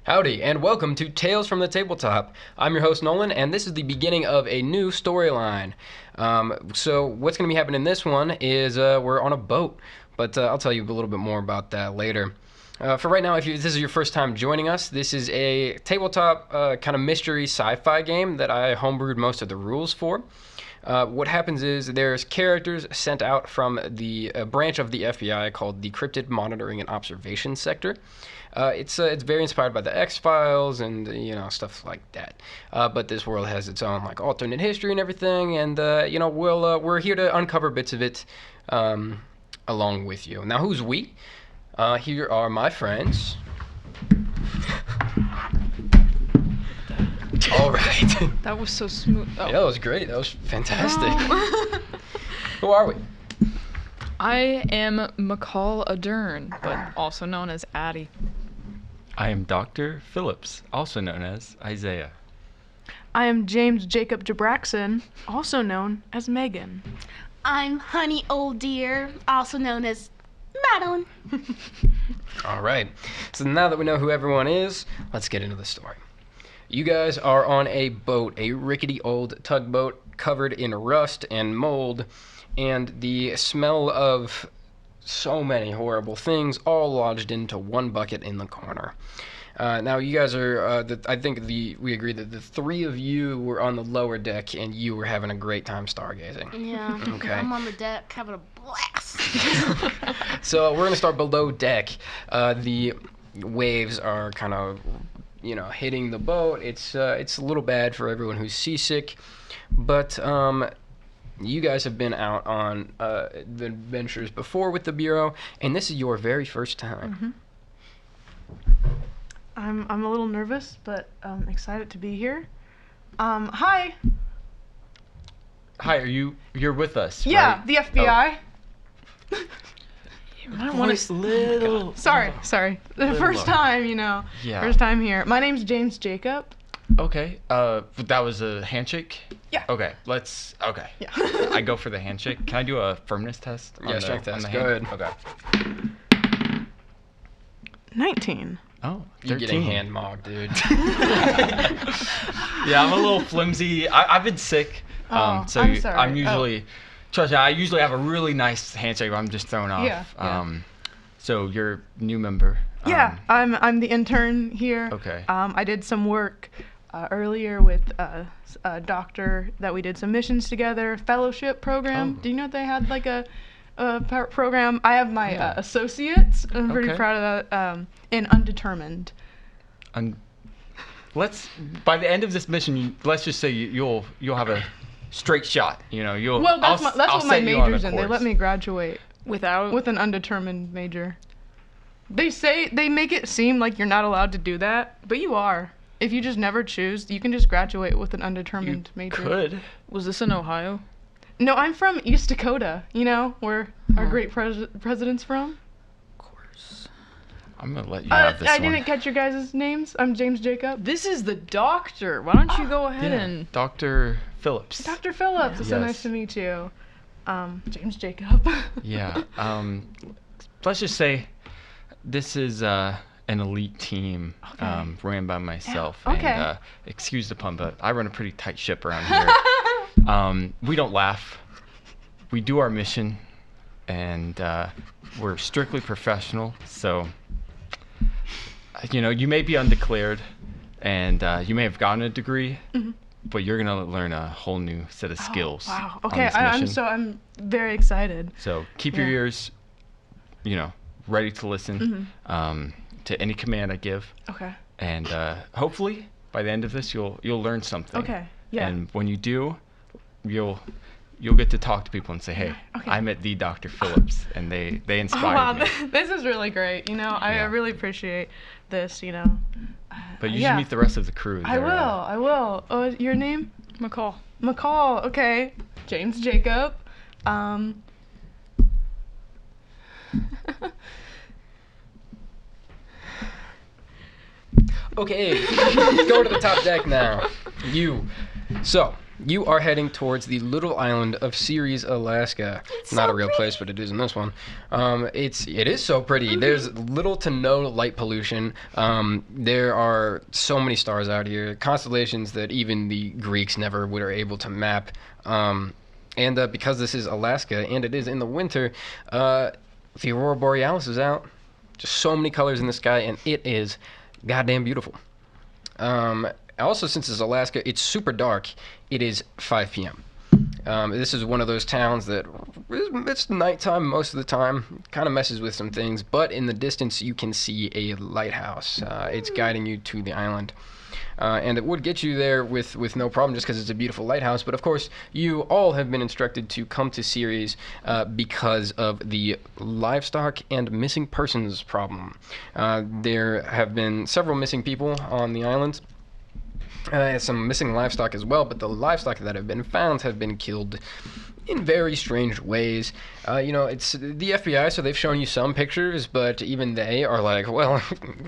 Howdy, and welcome to Tales from the Tabletop. I'm your host, Nolan, and this is the beginning of a new storyline. So what's going to be happening in this one is we're on a boat, but I'll tell you a little bit more about that later. For right now, if this is your first time joining us, this is a tabletop kind of mystery sci-fi game that I homebrewed most of the rules for. What happens is there's characters sent out from the branch of the FBI called the Cryptid Monitoring and Observation Sector. It's very inspired by the X-Files and stuff like that. But this world has its own alternate history and everything, and we're here to uncover bits of it along with you. Now, who's we? Here are my friends. All right. That was so smooth. Oh. Yeah, that was great. That was fantastic. Who are we? I am McCall Adern, but also known as Addi. I am Dr. Phillips, also known as Izayah. I am James Jacob Jabraxon, also known as Megan. I'm Honey Old Dear, also known as Madeline. All right. So now that we know who everyone is, let's get into the story. You guys are on a boat, a rickety old tugboat covered in rust and mold, and the smell of so many horrible things all lodged into one bucket in the corner. Now you guys are, we agreed that the three of you were on the lower deck and you were having a great time stargazing. Yeah, okay. I'm on the deck having a blast. So we're going to start below deck. The waves are kind of, hitting the boat. It's a little bad for everyone who's seasick, but you guys have been out on the adventures before with the Bureau, and this is your very first time. Mm-hmm. I'm a little nervous, but excited to be here. Hi. Hi, you're with us, Yeah, right? the FBI. I don't want to little. Sorry. The first time, Yeah. First time here. My name's James Jacob. Okay. That was a handshake? Yeah. Okay. Okay. Yeah. I go for the handshake. Can I do a firmness test? Yeah, strength test. On the Go hand? ahead. Okay. 19. Oh, 13. You're getting hand mogged, dude. Yeah, I'm a little flimsy. I've been sick. I'm So sorry. I'm usually, trust me, I usually have a really nice handshake, but I'm just thrown off. Yeah. So you're a new member. Yeah, I'm the intern here. Okay. I did some work earlier with a doctor that we did some missions together, fellowship program. Oh. Do you know they had a program? I have my associates. I'm pretty Okay. proud of that. In undetermined. By the end of this mission, let's just say you'll have a straight shot. You'll. Well, that's I'll what my set you on a major's in. They course. let me graduate with an undetermined major. They make it seem like you're not allowed to do that, but you are. If you just never choose, you can just graduate with an undetermined major. Could. Was this in Ohio? No, I'm from East Dakota. Where our great president's from. Of course. I'm gonna let you have this I one. didn't catch your guys' names. I'm James Jacob. This is the doctor. Why don't you go ahead and... Dr. Phillips. Dr. Phillips. It's so Yes. nice to meet you. James Jacob. Yeah. Let's just say this is an elite team ran by myself. Yeah. Okay. And, excuse the pun, but I run a pretty tight ship around here. We don't laugh. We do our mission, and we're strictly professional. So, you may be undeclared, and you may have gotten a degree, but you're gonna learn a whole new set of skills. Wow. on Okay. this mission. I'm very excited. So keep your ears, ready to listen to any command I give, Okay. and hopefully by the end of this you'll learn something. Okay. Yeah. And when you do, you'll get to talk to people and say, "Hey, Okay. I met the Dr. Phillips, and they Oh, inspired wow, me." this is really great. I Yeah. really appreciate this. But you yeah. should meet the rest of the crew. I will. Oh, your name? McCall. McCall. Okay. James Jacob. Okay, let's go to the top deck now. So, you are heading towards the little island of Ceres, Alaska. It's Not so a real pretty. place, but it is in this one. It is so pretty. There's little to no light pollution. There are so many stars out here, constellations that even the Greeks never were able to map. And because this is Alaska and it is in the winter, the aurora borealis is out. Just so many colors in the sky, and it is goddamn beautiful. Also, since it's Alaska, it's super dark. It is 5 p.m. This is one of those towns that it's nighttime most of the time. Kind of messes with some things, but in the distance you can see a lighthouse. It's guiding you to the island. And it would get you there with no problem just because it's a beautiful lighthouse. But of course, you all have been instructed to come to Ceres because of the livestock and missing persons problem. There have been several missing people on the island. Some missing livestock as well, but the livestock that have been found have been killed in very strange ways. It's the FBI, so they've shown you some pictures, but even they are like, well,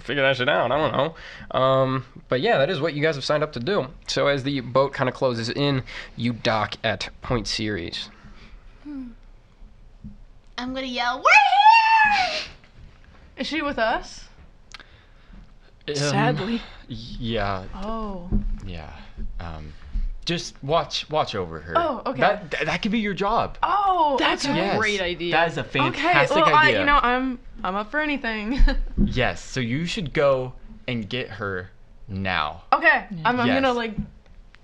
figure that shit out. I don't know. But yeah, that is what you guys have signed up to do. So as the boat kind of closes in, you dock at Point Ceres. I'm gonna yell, "We're here!" Is she with us? Sadly. Yeah. Oh. Yeah. Just watch over her. Oh, okay. That could be your job. Oh, That's a okay. Yes. great idea. That is a Okay, fantastic well, idea. I'm up for anything. Yes. So you should go and get her now. Okay, I'm Yes. gonna like.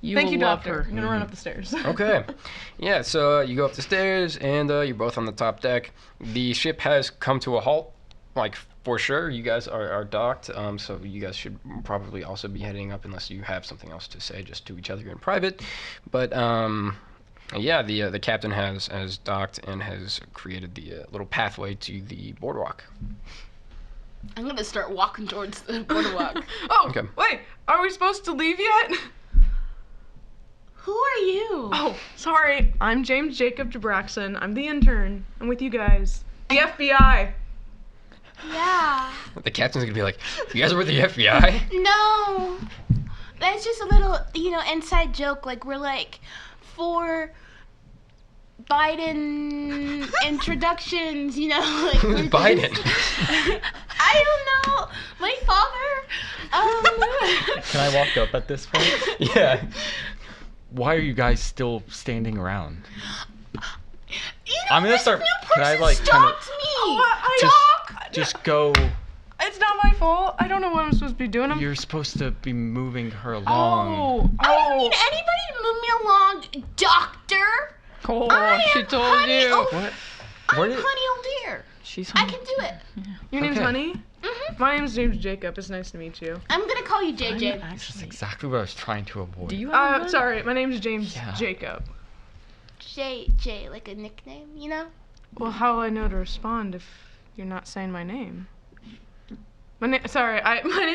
You Thank will you, love doctor. her. I'm gonna run up the stairs. Okay. Yeah, so you go up the stairs, and you're both on the top deck. The ship has come to a halt, like, for sure. You guys are docked, so you guys should probably also be heading up unless you have something else to say just to each other in private. But, yeah, the captain has docked and has created the little pathway to the boardwalk. I'm gonna start walking towards the boardwalk. Oh, Okay. wait. Are we supposed to leave yet? Who are you? Oh, sorry. I'm James Jacob Jabraxon. I'm the intern. I'm with you guys. The FBI. Yeah. The captain's gonna be like, you guys are with the FBI? No. That's just a little, inside joke. Like, we're like, for Biden introductions, like we're Biden. I don't know. My father. Can I walk up at this point? Yeah. Why are you guys still standing around? I'm I'm gonna start. Can I like kind stopped of me. just go? It's not my fault. I don't know what I'm supposed to be doing. You're supposed to be moving her along. I don't need anybody to move me along, doctor. Oh, I she am told Honey you. Old- What? I'm Where did- Honey O'Dear. She's I can do it. Your name's Okay. Honey? Mhm. My name's James Jacob. It's nice to meet you. I'm gonna call you JJ. That's exactly what I was trying to avoid. Do you have a gun? Sorry. My name's James Yeah. Jacob. J, like a nickname, Well, how will I know to respond if you're not saying my name? My name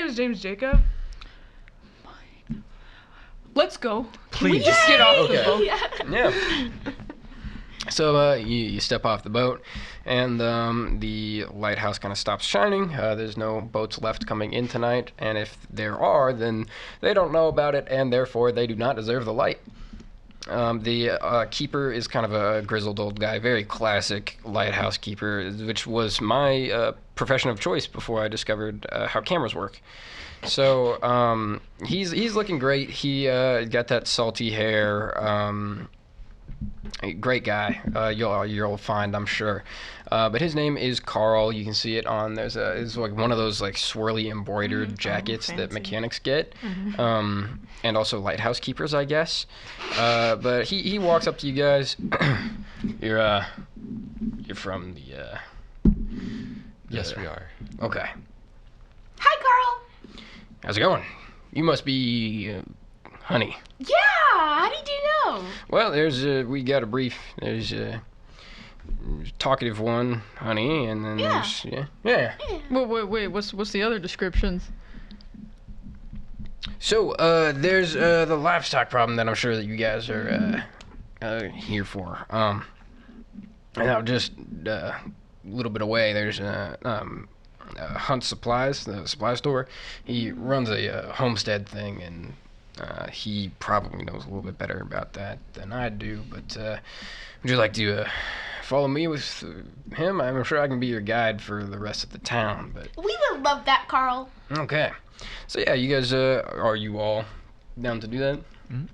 is James Jacob. Let's go. Please. Just get off the Okay. boat. Yeah. So you step off the boat, and the lighthouse kind of stops shining. There's no boats left coming in tonight, and if there are, then they don't know about it, and therefore they do not deserve the light. The keeper is kind of a grizzled old guy, very classic lighthouse keeper, which was my profession of choice before I discovered how cameras work. So he's looking great. He got that salty hair. Great guy. You'll find, I'm sure. But his name is Carl. You can see it on. It's like one of those like swirly embroidered jackets that fancy. mechanics get, and also lighthouse keepers, I guess. But he walks up to you guys. You're from the. Yes, we are. Okay. Hi, Carl. How's it going? You must be Honey. Yeah. How did you know? Well, we got a brief. There's a talkative one, Honey, and then Yeah. there's yeah. Wait. What's the other descriptions? So there's the livestock problem that I'm sure that you guys are here for. Now just a little bit away, there's Hunt Supplies, the supply store. He runs a homestead thing, and He probably knows a little bit better about that than I do, but would you like to follow me with him? I'm sure I can be your guide for the rest of the town, but... We would love that, Carl. Okay. So yeah, you guys, are you all down to do that? Mm-hmm.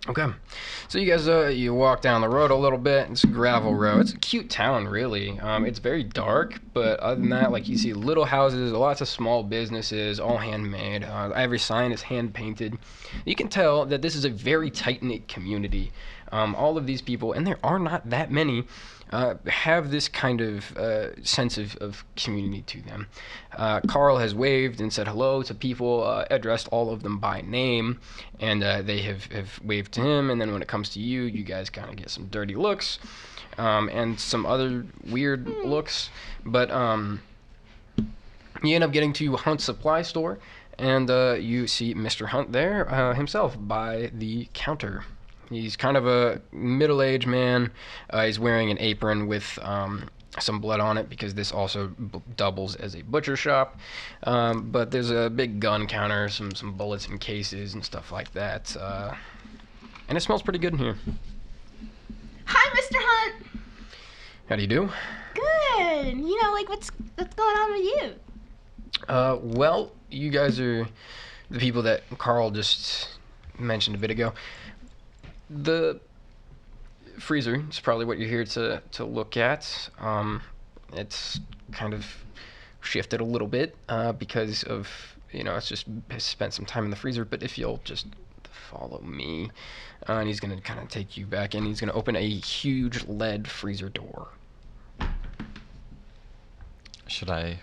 Okay. So you guys, you walk down the road a little bit. It's a gravel road. It's a cute town, really. It's very dark, but other than that, like, you see little houses, lots of small businesses, all handmade. Every sign is hand-painted. You can tell that this is a very tight-knit community. All of these people, and there are not that many, have this kind of sense of community to them. Carl has waved and said hello to people, addressed all of them by name, and they have waved to him, and then when it comes to you, you guys kind of get some dirty looks, and some other weird looks, but you end up getting to Hunt's supply store, and you see Mr. Hunt there himself by the counter. He's kind of a middle-aged man. He's wearing an apron with some blood on it because this also doubles as a butcher shop. But there's a big gun counter, some bullets and cases and stuff like that. And it smells pretty good in here. Hi, Mr. Hunt. How do you do? Good. You know, like, what's going on with you? Well, you guys are the people that Carl just mentioned a bit ago. The freezer is probably what you're here to look at. It's kind of shifted a little bit because of, it's just spent some time in the freezer. But if you'll just follow me, and he's going to kind of take you back, and he's going to open a huge lead freezer door. Should I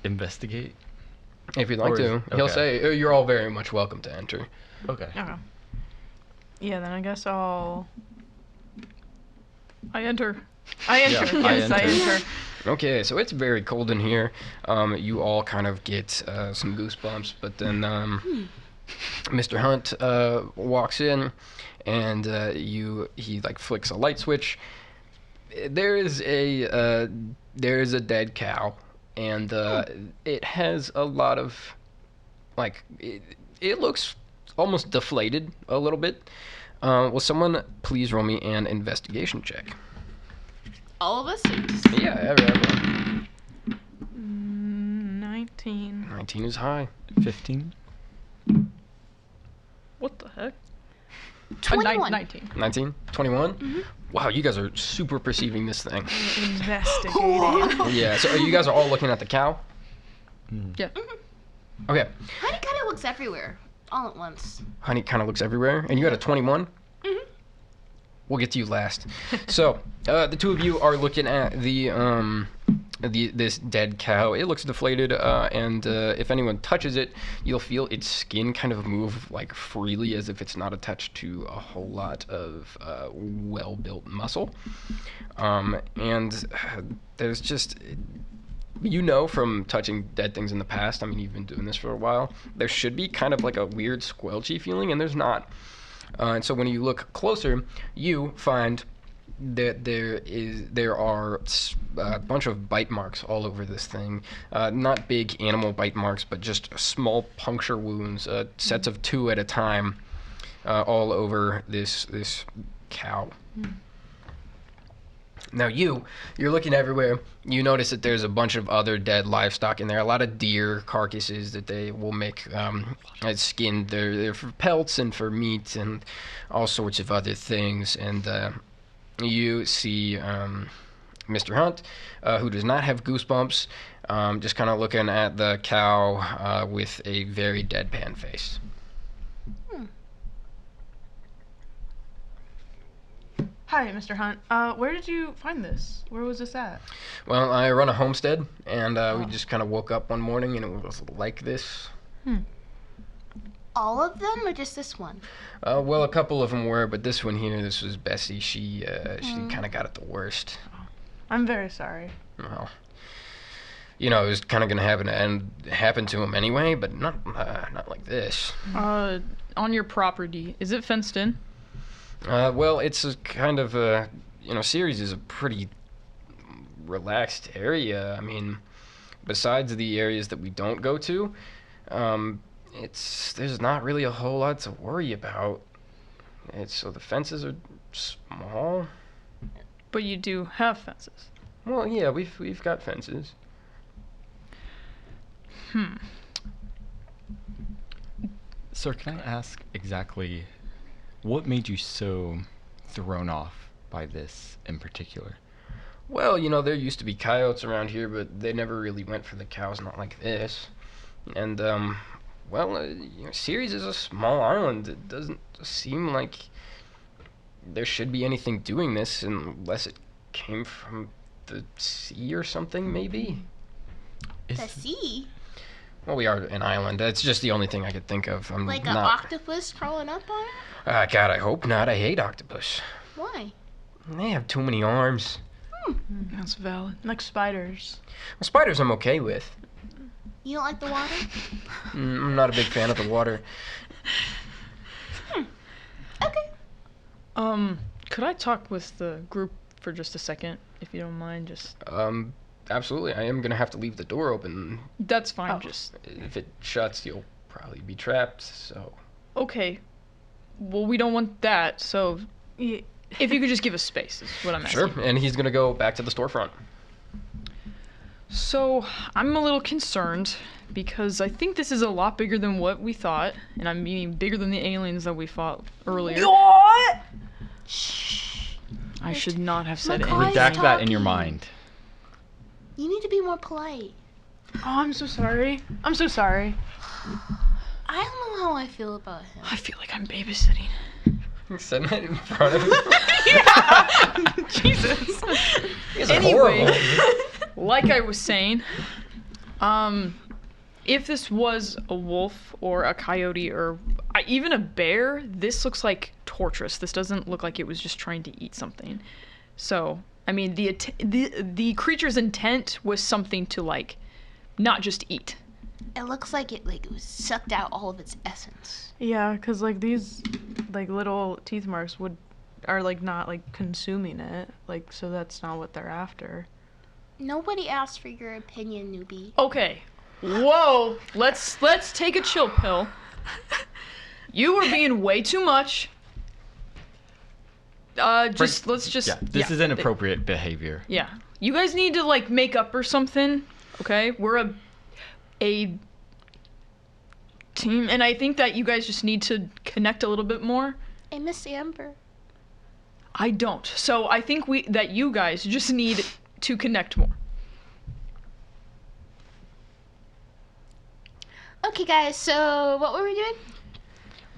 investigate? If you'd like to. He'll say, you're all very much welcome to enter. Okay. Okay. Yeah, then I guess I enter. Yes, I enter. I enter. Okay, so it's very cold in here. You all kind of get some goosebumps, but then Mr. Hunt walks in, and he like flicks a light switch. There is a dead cow, and it has a lot of it looks almost deflated a little bit. Will someone please roll me an investigation check? All of us? Yeah, everyone. 19. 19 is high. 15. What the heck? 21. 19. 19? 21? Mm-hmm. Wow, you guys are super perceiving this thing. Investigating. Yeah, so you guys are all looking at the cow? Yeah. Okay. Honey kind of looks everywhere, all at once. Honey kind of looks everywhere. And you had a 21? Mm-hmm. We'll get to you last. So, the two of you are looking at this dead cow. It looks deflated, and if anyone touches it, you'll feel its skin kind of move like freely, as if it's not attached to a whole lot of well-built muscle. And there's just, from touching dead things in the past, I mean, you've been doing this for a while, there should be kind of like a weird squelchy feeling, and there's not. And so when you look closer, you find that there are a bunch of bite marks all over this thing. Not big animal bite marks, but just small puncture wounds, sets of 2 at a time, all over this cow. Now you're looking everywhere. You notice that there's a bunch of other dead livestock in there. A lot of deer carcasses that they will make skinned. They're for pelts and for meat and all sorts of other things. And you see Mr. Hunt, who does not have goosebumps, just kind of looking at the cow with a very deadpan face. Hi, Mr. Hunt. Where did you find this? Where was this at? Well, I run a homestead, and we just kind of woke up one morning, and it was like this. All of them, or just this one? Well, a couple of them were, but this one here, this was Bessie. She kind of got it the worst. I'm very sorry. Well, it was kind of going to happen to him anyway, but not like this. On your property, is it fenced in? Well, it's a kind of Ceres is a pretty relaxed area. I mean, besides the areas that we don't go to, there's not really a whole lot to worry about. So the fences are small. But you do have fences. Well, yeah, we've got fences. Sir, can I ask exactly what made you so thrown off by this in particular? Well, there used to be coyotes around here, but they never really went for the cows, not like this. And Ceres is a small island. It doesn't seem like there should be anything doing this unless it came from the sea or something, maybe? The sea? Well, we are an island. That's just the only thing I could think of. I'm Like not... an octopus crawling up on it? God, I hope not. I hate octopus. Why? They have too many arms. That's valid. Like spiders. Well, spiders I'm okay with. You don't like the water? I'm not a big fan of the water. Okay. Could I talk with the group for just a second, if you don't mind? Just Absolutely. I am gonna have to leave the door open. that's fine. Just If it shuts, you'll probably be trapped, so... okay. Well, we don't want that. So Yeah. if you could just give us space, is what I'm asking. Sure, and he's gonna go back to the storefront. So I'm a little concerned because I think this is a lot bigger than what we thought, and I mean bigger than the aliens that we fought earlier. What? Shh. I should not have said Macaulay- anything. Redact that in your talking. mind. You need to be more polite. Oh, I'm so sorry. I'm so sorry. I don't know how I feel about him. I feel like I'm babysitting. He said that in front of him. Jesus. These are Anyway. horrible. Like I was saying, if this was a wolf or a coyote or even a bear, this looks like torturous. This doesn't look like it was just trying to eat something. So, I mean, the creature's intent was something to like, not just eat. It looks like it was sucked out all of its essence. Yeah, because like these like little teeth marks are like not like consuming it. Like, so that's not what they're after. Nobody asked for your opinion, newbie. Okay. Whoa. Let's take a chill pill. You were being way too much. Let's just. Yeah, this is inappropriate behavior. Yeah. You guys need to like make up or something. Okay? We're a team, and I think that you guys just need to connect a little bit more. Hey, Miss Amber. I don't. So I think that you guys just need to connect more. Okay, guys, so what were we doing?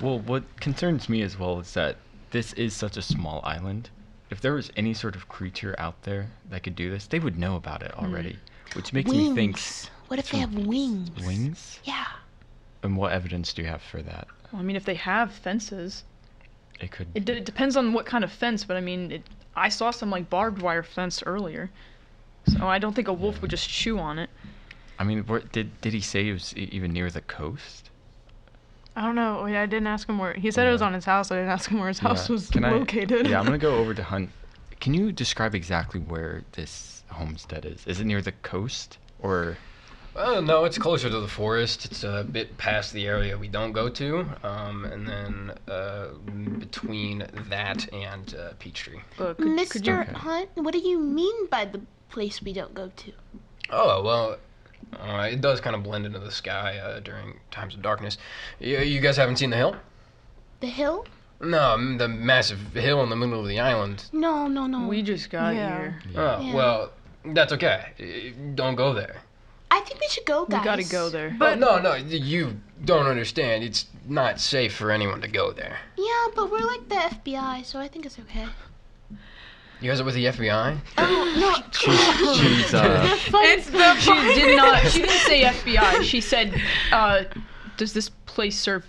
Well, what concerns me as well is that this is such a small island. If there was any sort of creature out there that could do this, they would know about it already. Which makes me think... What if they have wings? Wings? Yeah. And what evidence do you have for that? Well, I mean, if they have fences, It could... it depends on what kind of fence. But I mean, I saw some like barbed wire fence earlier, so I don't think a wolf would just chew on it. I mean, did he say it was even near the coast? I don't know. Wait, I didn't ask him where. He said it was Yeah. on his house. I didn't ask him where his house was Can located. Yeah, I'm gonna go over to hunt. Can you describe exactly where this homestead is? Is it near the coast or? No, it's closer to the forest. It's a bit past the area we don't go to, and then between that and Peachtree. Could Mr. you? Okay. Hunt, what do you mean by the place we don't go to? Oh, well, it does kind of blend into the sky during times of darkness. You guys haven't seen the hill? The hill? No, the massive hill in the middle of the island. No. We just got Yeah. here. Oh, Yeah. well, that's okay. Don't go there. I think we should go, guys. We gotta go there. But no, you don't understand. It's not safe for anyone to go there. Yeah, but we're like the FBI, so I think it's okay. You guys are with the FBI? Oh, no. She's She didn't say FBI. She said, does this place serve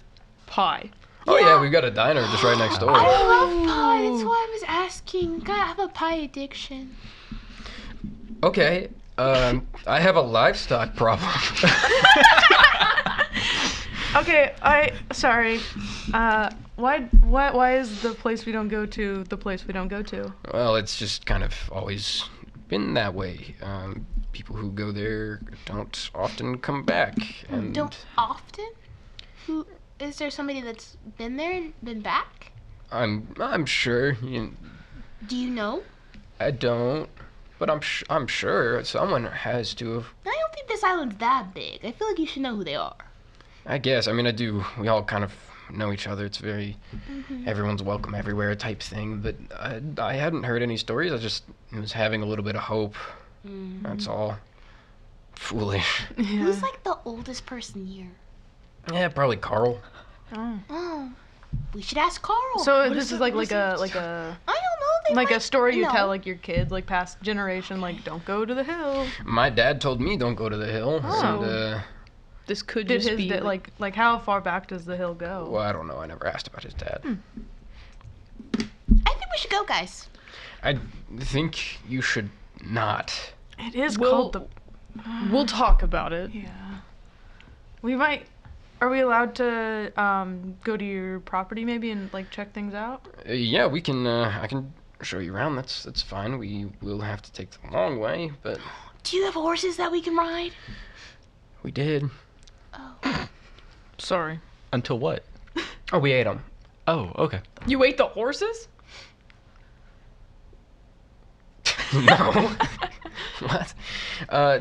pie? Oh yeah, we've got a diner just right next door. I love pie. That's why I was asking. I have a pie addiction. Okay, I have a livestock problem. Okay, sorry. Why is the place we don't go to the place we don't go to? Well, it's just kind of always been that way. People who go there don't often come back. And Don't often? Who is there? Somebody that's been there and been back? I'm sure. Do you know? I don't, but I'm sure someone has to have. I don't think this island's that big. I feel like you should know who they are. I guess. I mean, I do. We all kind of know each other. It's very everyone's welcome everywhere type thing. But I hadn't heard any stories. I just was having a little bit of hope. That's all. Foolish. Who's like the oldest person here? Yeah, probably Carl. Oh, we should ask Carl. So this is like a I don't know. They like might, a story you know. tell like your kids, like past generation, like don't go to the hill. My dad told me don't go to the hill. Oh. And, This could Did just his be da- like how far back does the hill go? well, I don't know. I never asked about his dad. I think we should go, guys. I think you should not. It is We'll- called the. We'll talk about it. Yeah. We might. Are we allowed to go to your property maybe and like check things out? Yeah, we can. I can show you around. That's fine. We will have to take the long way, but Do you have horses that we can ride? we did. Oh. Sorry. Until what? Oh, we ate them. Oh, okay. You ate the horses? No. What?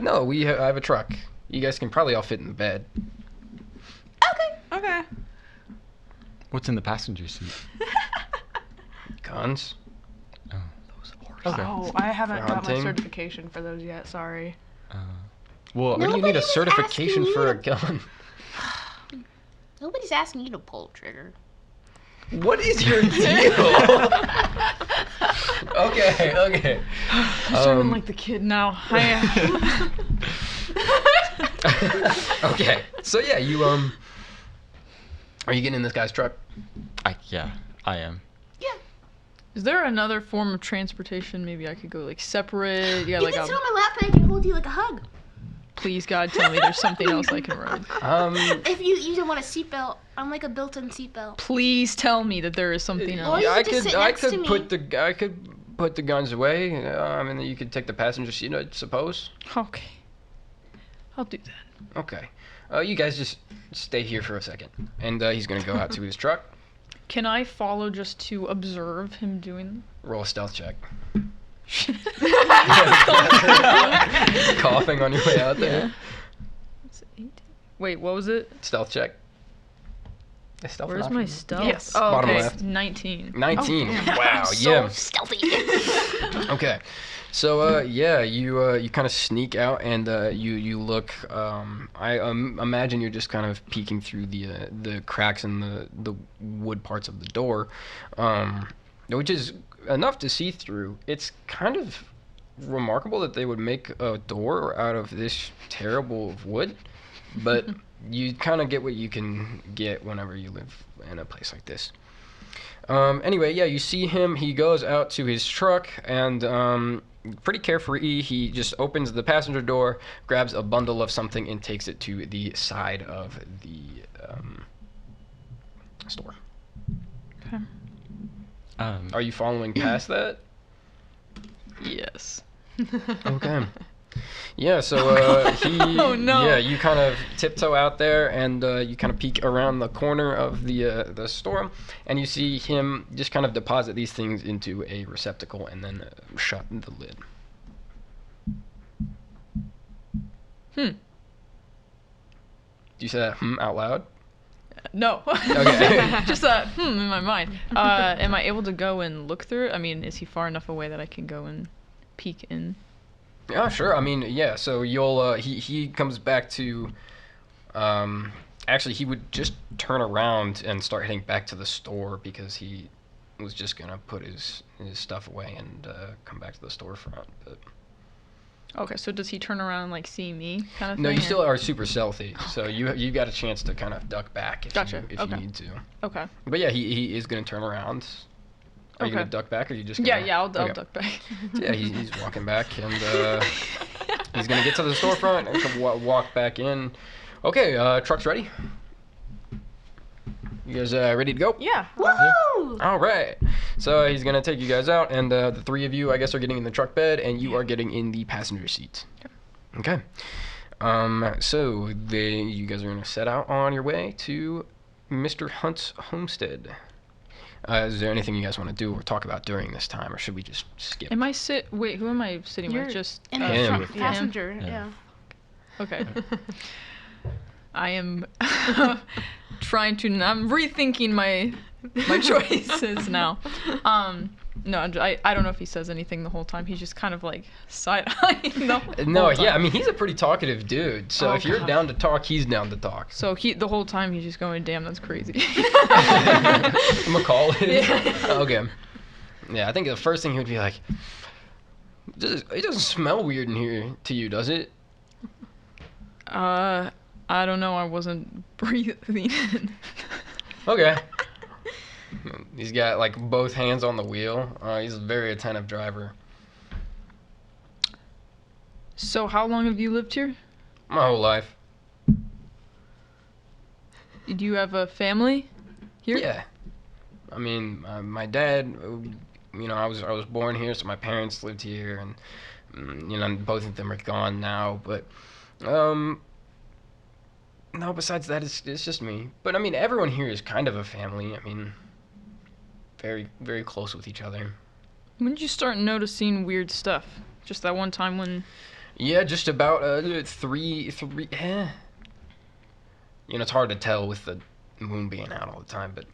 No. I have a truck. You guys can probably all fit in the bed. Okay. Okay. What's in the passenger seat? Guns. Okay. Oh, I haven't got my Hunting. certification for those yet. Sorry. Well, What do you need Nobody a was certification asking for you a gun? Nobody's asking you to pull the trigger. What is your deal? Okay. Sounding like the kid now. Okay. So yeah, you are you getting in this guy's truck? Yeah, I am. Is there another form of transportation? Maybe I could go like separate. Yeah, You like can a. sit on my lap and I can hold you like a hug. Please, God, tell me there's something else I can ride. If you don't want a seatbelt, I'm like a built-in seatbelt. Please tell me that there is something Or else. you Yeah, I could just could sit I next to could me. put the guns away. And then you could take the passenger seat, I suppose. Okay. I'll do that. Okay. You guys just stay here for a second, and he's gonna go out to his truck. Can I follow just to observe him doing? Roll a stealth check. Coughing on your way out there. It's 18. Wait, what was it? Stealth check. Is stealth Where's an my option? stealth? Yes. Oh, Bottom okay. left. 19. 19. damn. Wow. So Yeah. stealthy. Okay. So you kind of sneak out and you look. I imagine you're just kind of peeking through the cracks in the wood parts of the door, which is enough to see through. It's kind of remarkable that they would make a door out of this terrible wood, but you kind of get what you can get whenever you live in a place like this. Anyway, yeah, you see him. He goes out to his truck and pretty carefree, he just opens the passenger door, grabs a bundle of something, and takes it to the side of the store. Okay. Are you following past that? Yes. Okay. Yeah, so he. Oh, no. Yeah, you kind of tiptoe out there, and you kind of peek around the corner of the store, and you see him just kind of deposit these things into a receptacle and then shut the lid. Do you say that out loud? No. Okay. Just a in my mind. Am I able to go and look through it? I mean, is he far enough away that I can go and peek in? Yeah, sure. I mean, yeah. So you'll he comes back to. Actually, he would just turn around and start heading back to the store because he was just gonna put his stuff away and come back to the storefront. But Okay, so does he turn around and like see me kind of thing? no, you or- still are super stealthy, so you got a chance to kind of duck back if Gotcha, you okay. need to. Okay. But yeah, he is gonna turn around. Are you gonna Okay. duck back, or are you just gonna... Yeah, I'll Okay. duck back. So yeah, he's walking back, and he's gonna get to the storefront and walk back in. Okay, truck's ready. You guys ready to go? Yeah. Woo! All right. So he's gonna take you guys out, and the three of you, I guess, are getting in the truck bed, and you are getting in the passenger seat. Okay. So you guys are gonna set out on your way to Mr. Hunt's homestead. Is there anything you guys want to do or talk about during this time, or should we just skip? Wait, who am I sitting You're with? Just In the Him. front With passenger, Yeah. yeah. Okay. I am trying to. I'm rethinking my choices now. No, I don't know if he says anything the whole time. He's just kind of like side-eyeing the whole No, time. yeah, I mean he's a pretty talkative dude. So Oh, if you're God. down to talk, he's down to talk. So the whole time he's just going, "Damn, that's crazy." McCall is. Yeah. Okay. Yeah, I think the first thing he would be like, it doesn't smell weird in here to you, does it? I don't know. I wasn't breathing. Okay. He's got like both hands on the wheel. He's a very attentive driver. So how long have you lived here? My whole life. Do you have a family here? Yeah. I mean, my dad, I was born here, so my parents lived here, and both of them are gone now. But no, besides that, it's just me. But I mean, everyone here is kind of a family. I mean, very, very close with each other. When did you start noticing weird stuff? Just that one time when... Yeah, just about three. It's hard to tell with the moon being out all the time, but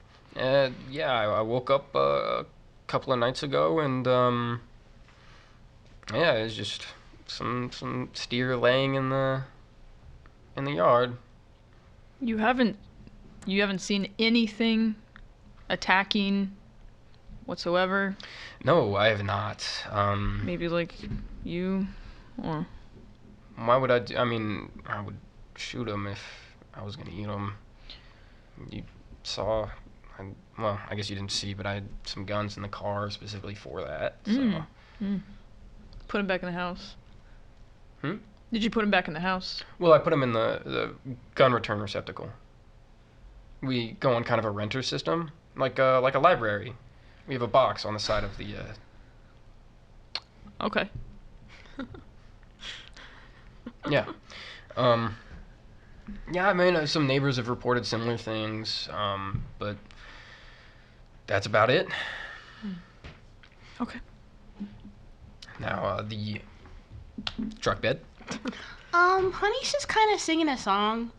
yeah, I woke up a couple of nights ago, and yeah, it was just some steer laying in the yard. You haven't seen anything attacking whatsoever? No, I have not. Maybe like you or... Why would I I mean, I would shoot him if I was gonna eat him. You saw, well, I guess you didn't see, but I had some guns in the car specifically for that. So. Put him back in the house. Hmm? Did you put him back in the house? Well, I put him in the gun return receptacle. We go on kind of a renter system, like a library. We have a box on the side of the. Okay. Yeah. Yeah, I mean, some neighbors have reported similar things, but that's about it. Okay. Now, the truck bed. Honey's just kind of singing a song.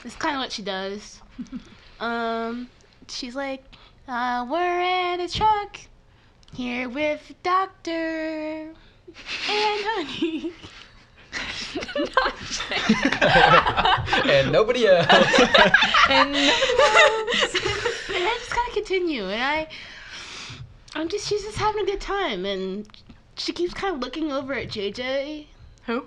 It's kind of what she does. She's like, we're in a truck here with Doctor and Honey. And nobody else. And And I just kind of continue, and she's just having a good time, and she keeps kind of looking over at JJ. Who?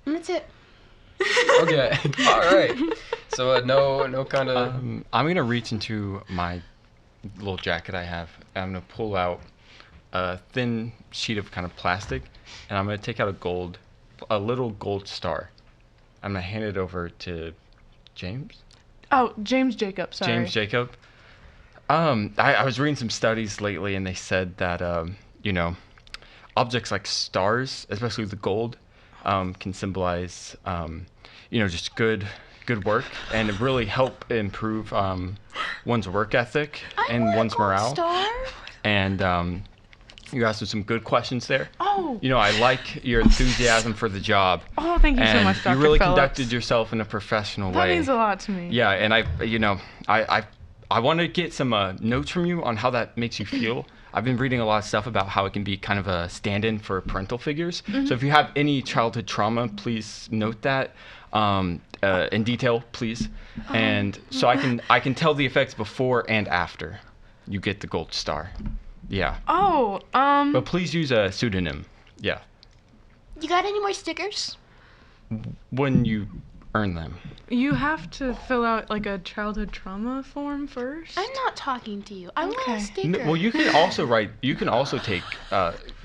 And that's it. Okay. All right. So no kind of. I'm gonna reach into my little jacket I have, and I'm gonna pull out a thin sheet of kind of plastic, and I'm gonna take out a little gold star. I'm gonna hand it over to James. Oh, James Jacob, sorry. James Jacob. I was reading some studies lately, and they said that objects like stars, especially the gold, can symbolize just good work, and it really help improve one's work ethic and one's morale. Star? And you asked some good questions there. Oh. I like your enthusiasm for the job. Oh, thank you so And much, Dr. you really Phillips. conducted yourself in a professional That way. means a lot to me. Yeah, and I want to get some notes from you on how that makes you feel. I've been reading a lot of stuff about how it can be kind of a stand-in for parental figures. So if you have any childhood trauma, please note that in detail, please. And so I can tell the effects before and after you get the gold star. Yeah. Oh, But please use a pseudonym. Yeah. You got any more stickers? When you earn them. you have to fill out like a childhood trauma form first. I'm not talking to you. I want Okay. a sticker. Well, you can also write. You can also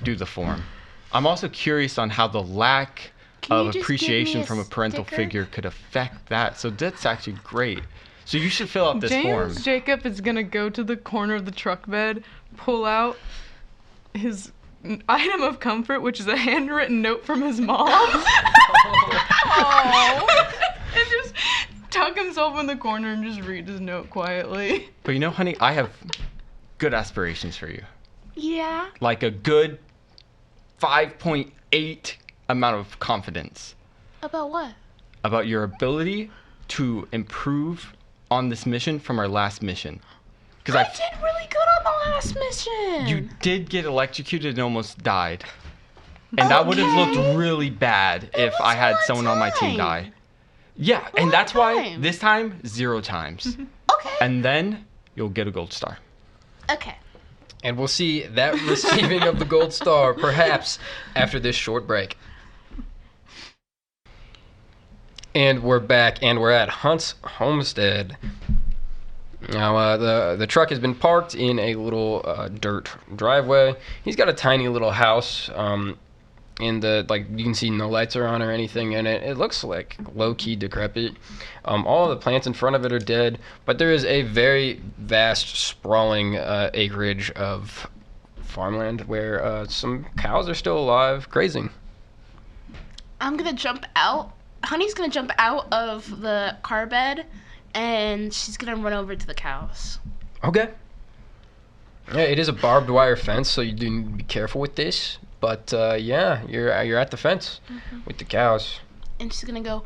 do the form. I'm also curious on how the lack Can you of just give appreciation me a from a parental sticker? figure could affect that. So that's actually great. So you should fill out this form. James Jacob is gonna go to the corner of the truck bed, pull out his item of comfort, which is a handwritten note from his mom. And just tuck himself in the corner and just read his note quietly. But you know, honey, I have good aspirations for you. Yeah. Like a good 5.8 amount of confidence About what? about your ability to improve on this mission from our last mission. Because I did really good on the last mission. you did get electrocuted and almost died. And that would have looked really bad if was I had one someone on my team time. die. Yeah, and One that's why time. this time, 0 times. Okay. And then you'll get a gold star. Okay. And we'll see that receiving of the gold star perhaps after this short break. And we're back, and we're at Hunt's homestead. Now, the truck has been parked in a little dirt driveway. He's got a tiny little house. In the, like, you can see no lights are on or anything in it. It looks like low-key decrepit. All the plants in front of it are dead, but there is a very vast, sprawling acreage of farmland where some cows are still alive, grazing. I'm gonna jump out. Honey's gonna jump out of the car bed, and she's gonna run over to the cows. Okay. Yeah, it is a barbed wire fence, so you do need to be careful with this. But yeah, you're at the fence with the cows. And she's gonna go,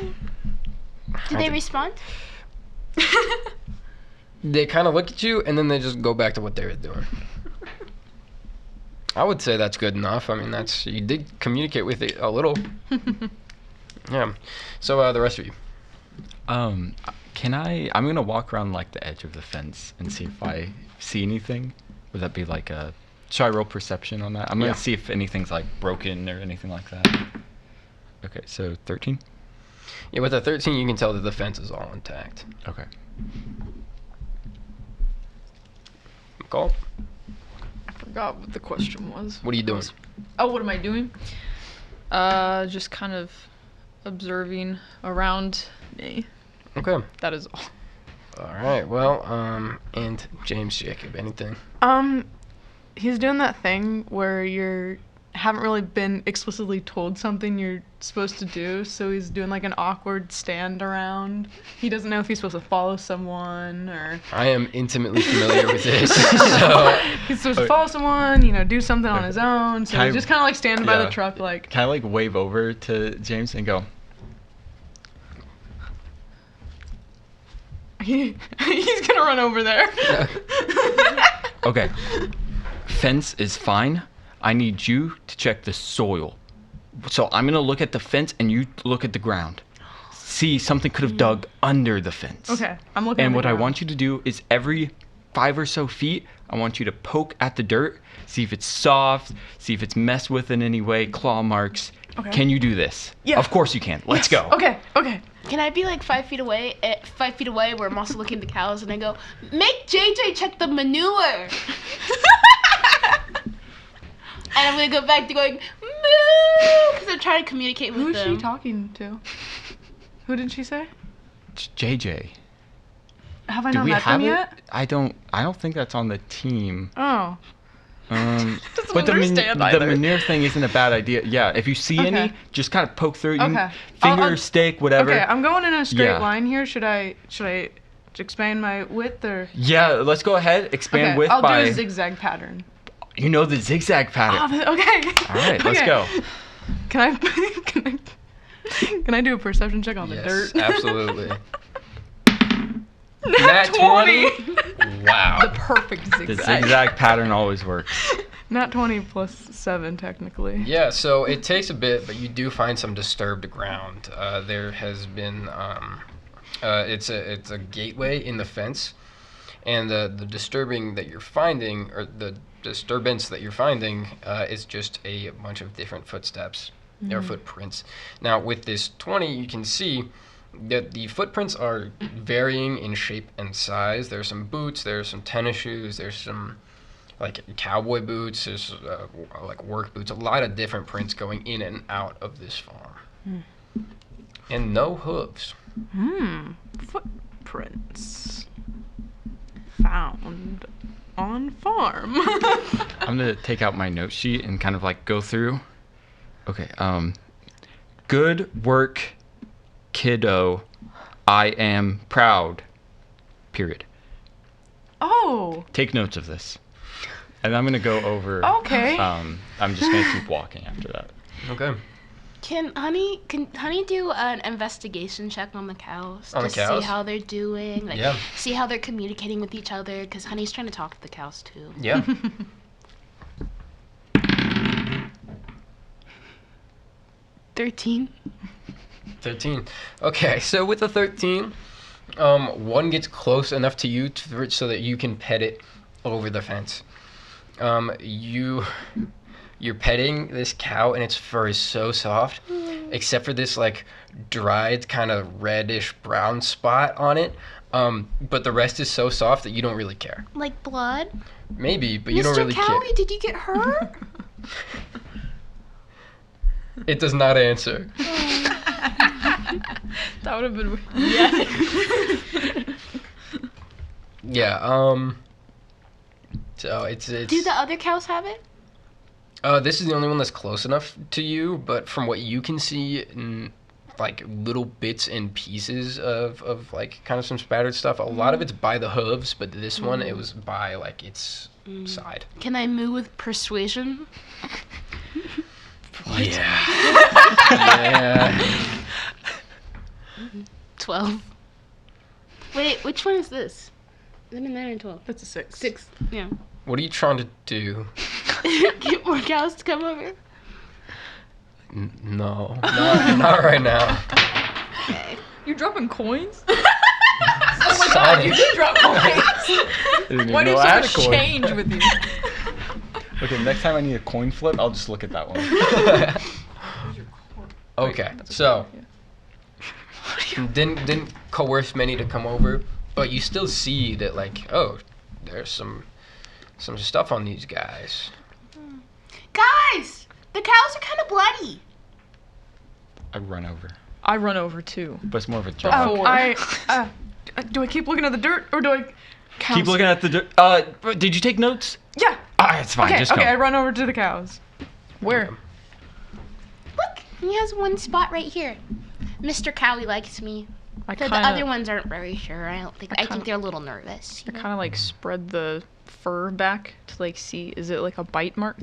moo! Did they respond? They kind of look at you, and then they just go back to what they were doing. I would say that's good enough. I mean, that's, you did communicate with it a little. Yeah. So the rest of you. I'm gonna walk around like the edge of the fence and see if I see anything. Would that be like a, should I roll perception on that? I'm gonna Yeah. see if anything's like broken or anything like that. Okay, so 13? Yeah, with a 13, you can tell that the fence is all intact. Okay. McCall, I forgot what the question was. what are you doing? Oh, what am I doing? Just kind of observing around me. Okay. That is all. All right. Well, and James Jacob, anything? He's doing that thing where you haven't really been explicitly told something you're supposed to do, so he's doing like an awkward stand around. He doesn't know if he's supposed to follow someone or I am intimately familiar with this. So he's supposed to follow someone, do something on his own. So Can I- he's just kind of like standing by yeah. the truck like, Can I like wave over to James and go, he's gonna run over there. okay, fence is fine. I need you to check the soil. So I'm gonna look at the fence and you look at the ground. See, something could have dug under the fence. Okay, I'm looking. And at what the I ground. want you to do is every 5 or so feet, I want you to poke at the dirt, see if it's soft, see if it's messed with in any way, claw marks. Okay. Can you do this? Yeah. Of course you can. Let's Yes. go. Okay. Can I be like 5 feet away? 5 feet away, where I'm also looking at the cows, and I go, make JJ check the manure. And I'm gonna go back to going moo, because I'm trying to communicate with Who's them. she talking to? Who did she say? It's JJ. Have I Do not we met have them it? yet? I don't think that's on the team. Oh. But the understand the either. manure thing isn't a bad idea. Yeah, if you see any, Okay. just kind of poke through. You can Okay. finger, I'll- stick, whatever. Okay, I'm going in a straight Yeah. line here. Should I expand my width or? Yeah, let's go ahead. Expand Okay, width I'll by. do a zigzag pattern. You know the zigzag pattern. Okay. All right, let's Okay. go. Can I do a perception check on the yes, dirt? absolutely. Nat 20. Wow. The perfect The zigzag. zigzag pattern always works. Nat 20 plus 7 technically. Yeah, so it takes a bit, but you do find some disturbed ground. There has been, it's a gateway in the fence, and the disturbing that you're finding, or the disturbance that you're finding, is just a bunch of different footsteps or footprints. Now, with this 20, you can see that the footprints are varying in shape and size. There's some boots, there's some tennis shoes, there's some like cowboy boots, there's like work boots, a lot of different prints going in and out of this farm. And no hooves. Footprints. Found. on farm. I'm gonna take out my note sheet and kind of like go through. Okay. Good work, kiddo. I am proud. Period. Oh. Take notes of this. And I'm gonna go over. Okay. I'm just gonna keep walking after that. Okay. Can Honey do an investigation check on the cows? On the Just cows? see how they're doing. Like, Yeah. see how they're communicating with each other. Because Honey's trying to talk to the cows too. Yeah. 13. 13. Okay, so with the 13, one gets close enough to you so that you can pet it over the fence. You're petting this cow and its fur is so soft, except for this like dried kind of reddish brown spot on it. But the rest is so soft that you don't really care. Like blood? Maybe, but you don't Mr. really Cowie, care. did you get hurt? It does not answer. That would have been Yeah. So it's. Do the other cows have it? This is the only one that's close enough to you, but from what you can see, like little bits and pieces of like kind of some spattered stuff. A lot of it's by the hooves, but this one it was by like its side. Can I move with persuasion? Yeah. Yeah. 12. Wait, which one is this? Is it a 9 or 12? That's a 6. 6. Yeah. What are you trying to do? Get more cows to come over? No, not right now. Okay. You're dropping coins? Oh my god, You did drop coins. Why do you have so much change with you? Okay, next time I need a coin flip, I'll just look at that one. Okay, so didn't coerce many to come over, but you still see that like, oh, there's some stuff on these guys. Guys! The cows are kind of bloody. I run over, I run over too. but it's more of a jog. Before. Do I keep looking at the dirt or do I Keep looking at the dirt. Did you take notes? Yeah. It's fine. Okay, Just come. I run over to the cows. Where? Look, he has one spot right here. Mr. Cowie likes me. I The kind other of ones aren't very sure. I think they're a little nervous. like spread the fur back to like see, is it like a bite mark?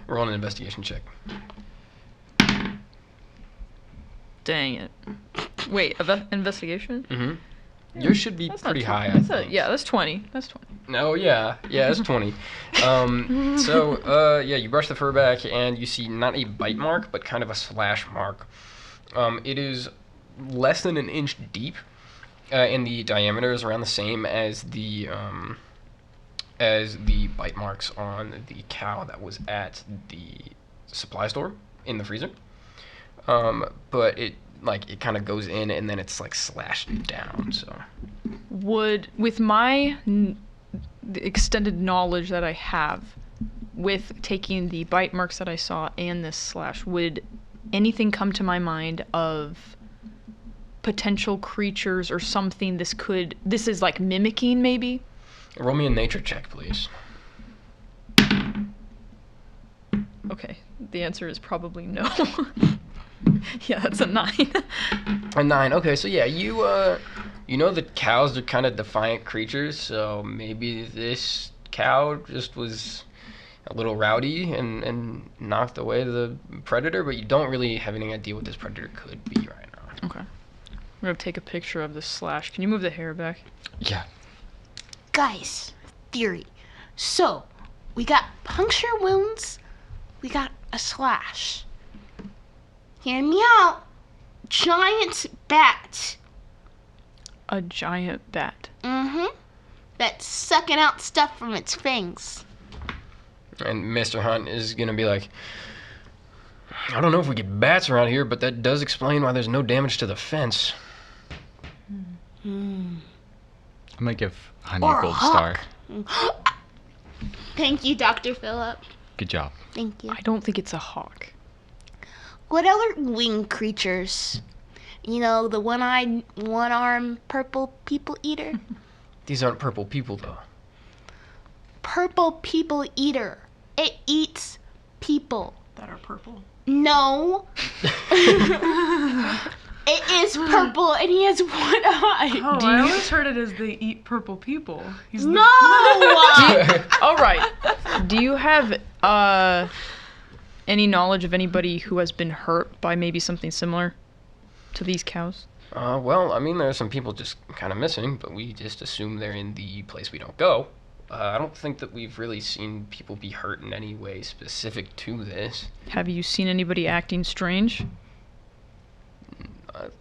Roll an investigation check. Dang it. Wait, investigation? Mm-hmm. Yours should be That's not pretty 20. high. I That's think. yeah, that's 20. That's 20. No, yeah, it's 20. You brush the fur back and you see not a bite mark, but kind of a slash mark. It is less than an inch deep, and the diameter is around the same as the bite marks on the cow that was at the supply store in the freezer. But it kind of goes in and then it's like slashed down. So Would, with my the extended knowledge that I have, with taking the bite marks that I saw and this slash, would anything come to my mind of potential creatures or something this is like mimicking maybe? roll me a nature check, please. Okay, the answer is probably no. Yeah, that's a 9. A 9. Okay, so yeah, you know the cows are kind of defiant creatures, so maybe this cow just was a little rowdy and knocked away the predator, but you don't really have any idea what this predator could be right now. Okay. I'm gonna take a picture of this slash. Can you move the hair back? Yeah. Guys, theory. So, we got puncture wounds. We got a slash. Hear me out. Giant bat. A giant bat. Mm-hmm. That's sucking out stuff from its fangs. And Mr. Hunt is gonna be like, I don't know if we get bats around here, but that does explain why there's no damage to the fence. I'm gonna give Honey Or a a gold star. Thank you, Dr. Phillip. Good job. Thank you. I don't think it's a hawk. What other winged creatures? You know, the one-eyed, one-armed purple people eater? These aren't purple people, though. purple people eater. It eats people. That are purple. No. It is purple and he has one eye. Oh, I always heard it as they eat purple people. He's No! All right. Do you have any knowledge of anybody who has been hurt by maybe something similar to these cows? Well, I mean, there's some people just kind of missing, but we just assume they're in the place we don't go. I don't think that we've really seen people be hurt in any way specific to this. Have you seen anybody acting strange?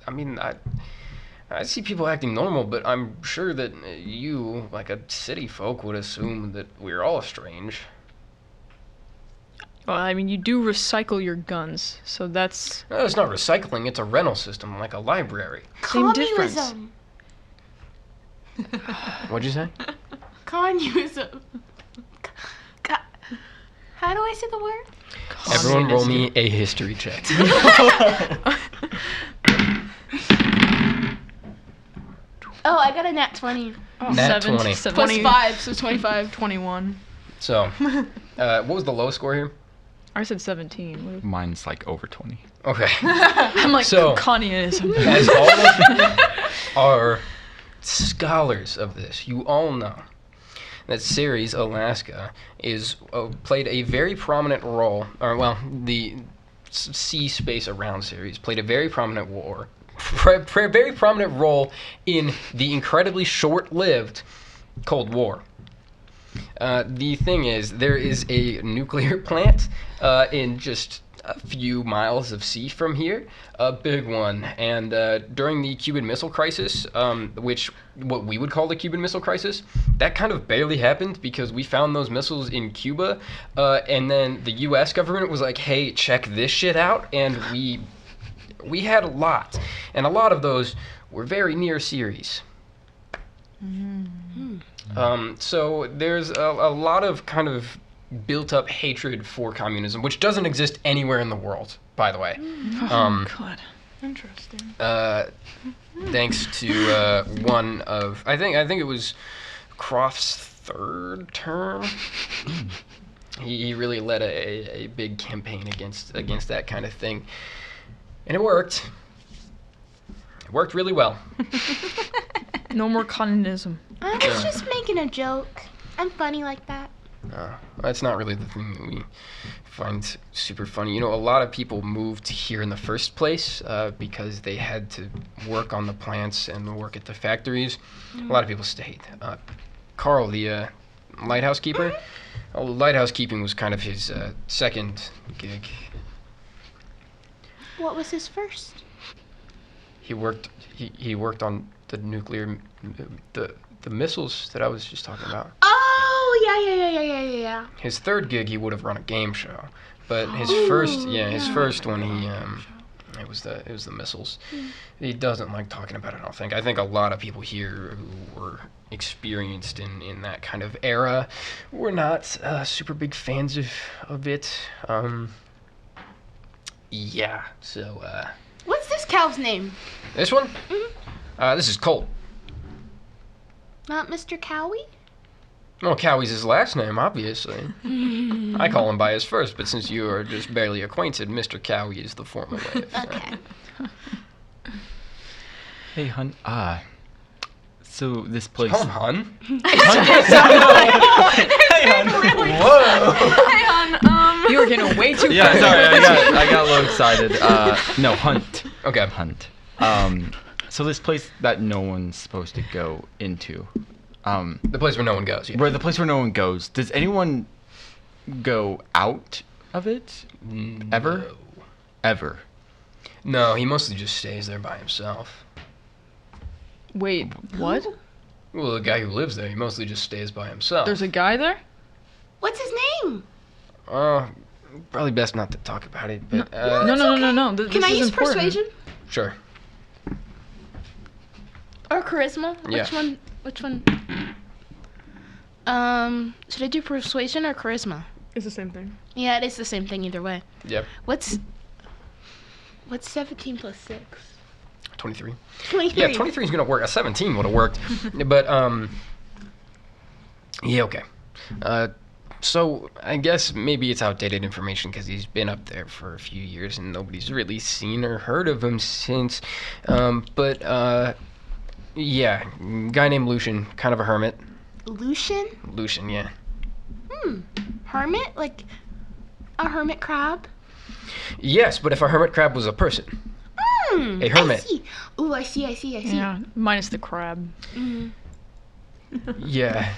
I mean, I see people acting normal, but I'm sure that you, like a city folk, would assume that we're all strange. Well, I mean, you do recycle your guns, so that's No, it's not recycling, it's a rental system, like a library. same difference. Communism. What'd you say? Communism. How do I say the word? Everyone roll me a history check. Oh, I got a nat 20. Nat 20. Plus 5, so 25. 21. So, what was the low score here? I said 17. Mine's like over 20. Okay. I'm like, So- communism. As all of you are scholars of this, you all know that Ceres, Alaska, is played a very prominent role, or well, the sea space around Ceres played a very prominent very prominent role in the incredibly short-lived Cold War. The thing is, there is a nuclear plant in just a few miles of sea from here, a big one. And during the Cuban Missile Crisis, which what we would call the Cuban Missile Crisis, that kind of barely happened because we found those missiles in Cuba, and then the U.S. government was like, "Hey, check this shit out," and we had a lot, and a lot of those were very near Ceres. So there's a lot of kind of built-up hatred for communism, which doesn't exist anywhere in the world, by the way. God. Interesting. Thanks to one of I think it was Croft's third term. He really led a big campaign against that kind of thing, and it worked. It worked really well. No more communism. I was just making a joke. I'm funny like that. That's not really the thing that we find super funny. You know, a lot of people moved here in the first place because they had to work on the plants and work at the factories. A lot of people stayed. Carl, the lighthouse keeper, lighthouse keeping was kind of his second gig. What was his first? He worked on the nuclear, the missiles that I was just talking about. Oh, yeah. His third gig, he would have run a game show, but his first one, it was the missiles. He doesn't like talking about it. I think a lot of people here who were experienced in that kind of era were not super big fans of it. Yeah. So What's this cow's name? this one, this is Colt. Not Mr. Cowie? Well, Cowie's his last name, obviously. I call him by his first, but since you are just barely acquainted, Mr. Cowie is the formal way of saying it. Okay. Hey, hun. So this place. Call him Hun? Hey, hun. Whoa! You were getting way too Yeah, fast. sorry, I got a little excited. No, Hunt. Okay. Hunt. So this place that no one's supposed to go into. The place where no one goes. Yeah. Where the place where no one goes. Does anyone go out of it? Ever? No. Ever. No, he mostly just stays there by himself. Wait, what? Well, the guy who lives there, he mostly just stays by himself. There's a guy there? What's his name? Probably best not to talk about it, but No. Can I this is use important. persuasion? Sure. Or charisma? Yeah. Which one? Should I do persuasion or charisma? It's the same thing. Yeah, it is the same thing either way. Yep. What's 17 plus 6? 23. 23. Yeah, 23 is gonna work. A 17 would have worked, but yeah, okay. So I guess maybe it's outdated information because he's been up there for a few years and nobody's really seen or heard of him since. Yeah, guy named Lucian, kind of a hermit. Lucian? Lucian, yeah. Hermit? Like a hermit crab? Yes, but if a hermit crab was a person. A hermit. I see. Ooh, I see. Yeah, minus the crab. Yeah.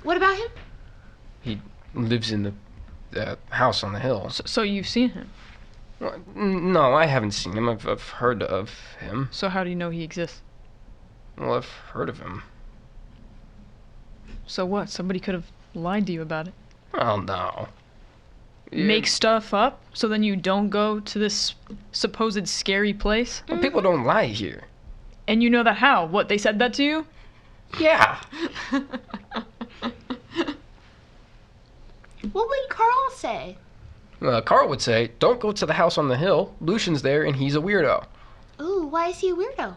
What about him? He lives in the house on the hill. So you've seen him. Well, no, I haven't seen him. I've heard of him. So how do you know he exists? Well, I've heard of him. So what? Somebody could have lied to you about it. Oh, no. Make stuff up so then you don't go to this supposed scary place? Well, people don't lie here. And you know that how? What, they said that to you? Yeah. What would Carl say? Carl would say, don't go to the house on the hill. Lucian's there and he's a weirdo. Ooh, why is he a weirdo?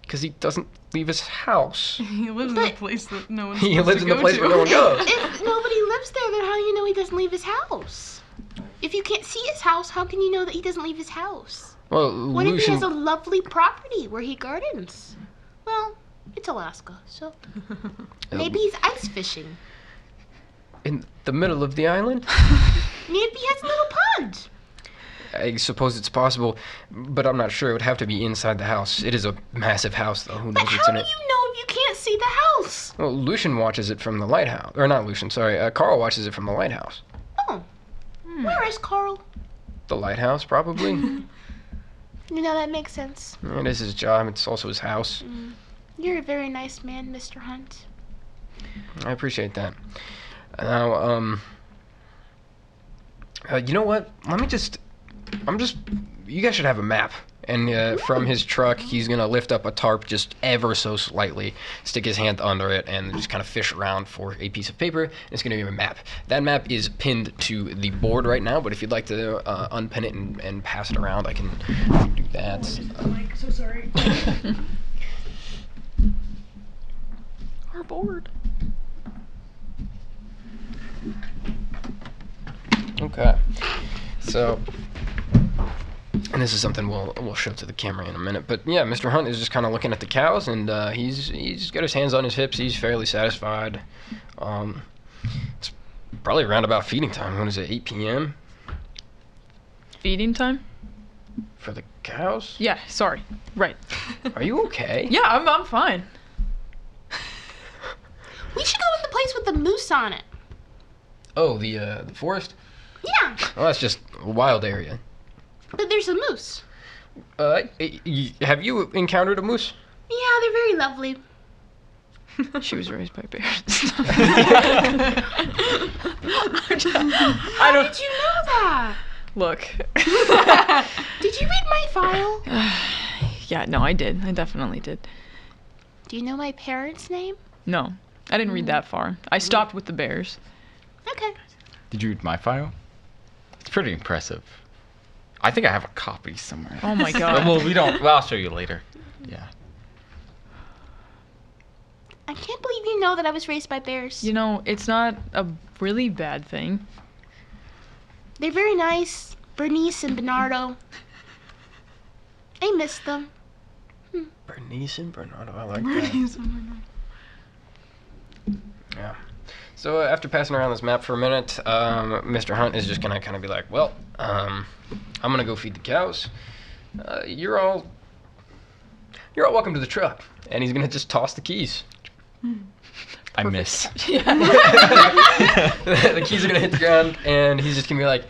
Because he doesn't leave his house. He lives in a place that no one's He supposed lives to in the go place to. where no one goes. If nobody lives there, then how do you know he doesn't leave his house? If you can't see his house, how can you know that he doesn't leave his house? Well, What if he Lucian... has a lovely property where he gardens? Well, it's Alaska, so maybe he's ice fishing. In the middle of the island? Maybe he has a little pond. I suppose it's possible, but I'm not sure. It would have to be inside the house. It is a massive house, though. Who knows But what's how in do it? you know if you can't see the house? Well, Lucian watches it from the lighthouse. Or not Lucian, sorry. Carl watches it from the lighthouse. Oh, where is Carl? The lighthouse, probably. You know, that makes sense. It is his job. It's also his house. You're a very nice man, Mr. Hunt. I appreciate that. Now, you know what? You guys should have a map. And from his truck, he's going to lift up a tarp just ever so slightly, stick his hand under it, and just kind of fish around for a piece of paper. And it's going to be a map. That map is pinned to the board right now, but if you'd like to unpin it and pass it around, I can do that. So sorry. Our board. Okay. So, and this is something we'll show to the camera in a minute. But yeah, Mr. Hunt is just kind of looking at the cows, and he's got his hands on his hips. He's fairly satisfied. It's probably around about feeding time. When is it? 8 p.m. Feeding time? for the cows? Yeah, sorry. Right. Are you okay? Yeah, I'm fine. We should go to the place with the moose on it. Oh, the forest? Yeah, Well, that's just a wild area. but there's a moose. Have you encountered a moose? Yeah, they're very lovely. She was raised by bears. How don't- did you know that? Look. Did you read my file? Yeah, no, I did. I definitely did. Do you know my parents' name? No, I didn't read that far. I stopped with the bears. Okay. Did you read my file? It's pretty impressive. I think I have a copy somewhere. Oh my god. Well, we don't. Well, I'll show you later. Yeah. I can't believe you know that I was raised by bears. You know, it's not a really bad thing. They're very nice. Bernice and Bernardo. I miss them. Bernice and Bernardo, I like that. Yeah. So after passing around this map for a minute, Mr. Hunt is just gonna kind of be like, well, I'm gonna go feed the cows. You're all welcome to the truck. And he's gonna just toss the keys. I miss. The keys are gonna hit the ground, and he's just gonna be like,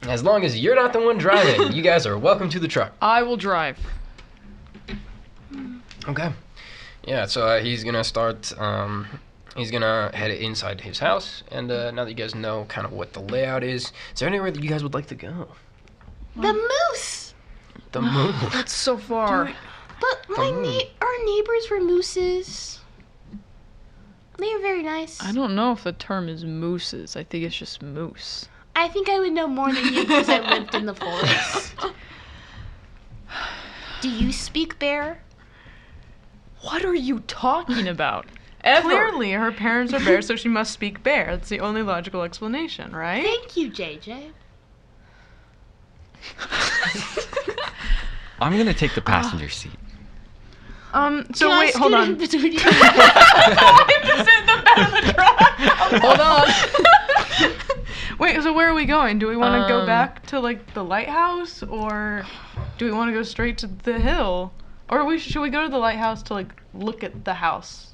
as long as you're not the one driving, you guys are welcome to the truck. I will drive. Okay. Yeah, so he's gonna start, he's gonna head inside his house, and now that you guys know kind of what the layout is there anywhere that you guys would like to go? The moose! The moon. That's so far. But our neighbors were mooses. They were very nice. I don't know if the term is mooses. I think it's just moose. I think I would know more than you because I lived in the forest. Do you speak bear? What are you talking about? Ever. Clearly, her parents are bears, so she must speak bear. That's the only logical explanation, right? Thank you, JJ. I'm gonna take the passenger seat. So Can I wait, hold scoot on. in between you? Hold on. Wait, so where are we going? Do we want to go back to like the lighthouse, or do we want to go straight to the hill, or should we go to the lighthouse to like look at the house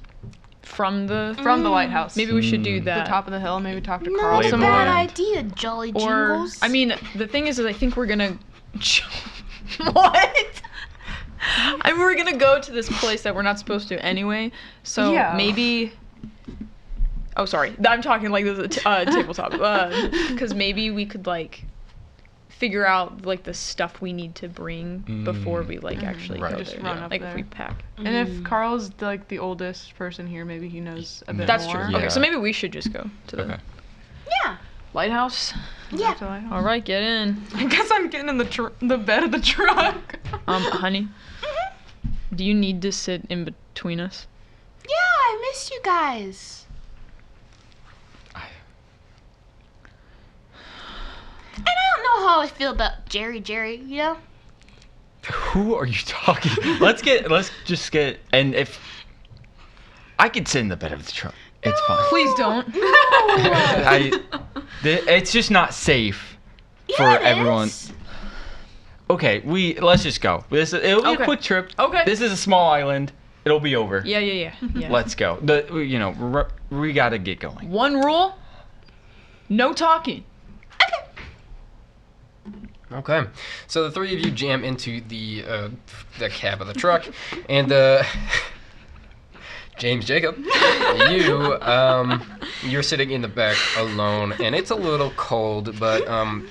From the from the lighthouse? maybe we should do the that. top of the hill. Maybe talk to Not Carl a some bad more. idea, Jolly Or Jingles. I mean, the thing is I think we're gonna. What? I mean, we're gonna go to this place that we're not supposed to anyway. So Yeah. maybe. Oh, sorry. I'm talking like this tabletop. Because maybe we could like figure out like the stuff we need to bring before we like actually Right. go Just there. run up like there. if we pack. And if Carl's like the oldest person here, maybe he knows a bit That's more. true. Yeah. Okay, so maybe we should just go to the Okay. yeah. lighthouse. Yeah. All right, get in. I guess I'm getting in the bed of the truck. Honey, do you need to sit in between us? Yeah, I missed you guys. And I don't know how I feel about Jerry, you know? Who are you talking? Let's just get, and if I could sit in the bed of the truck, it's fine. Please don't. It's just not safe for Yeah, it everyone. is. Okay, let's just go. It'll be Okay. a quick trip. Okay. This is a small island. It'll be over. Yeah. Let's go. We gotta get going. One rule: no talking. Okay, so the three of you jam into the cab of the truck, and James Jacob, you're sitting in the back alone, and it's a little cold, but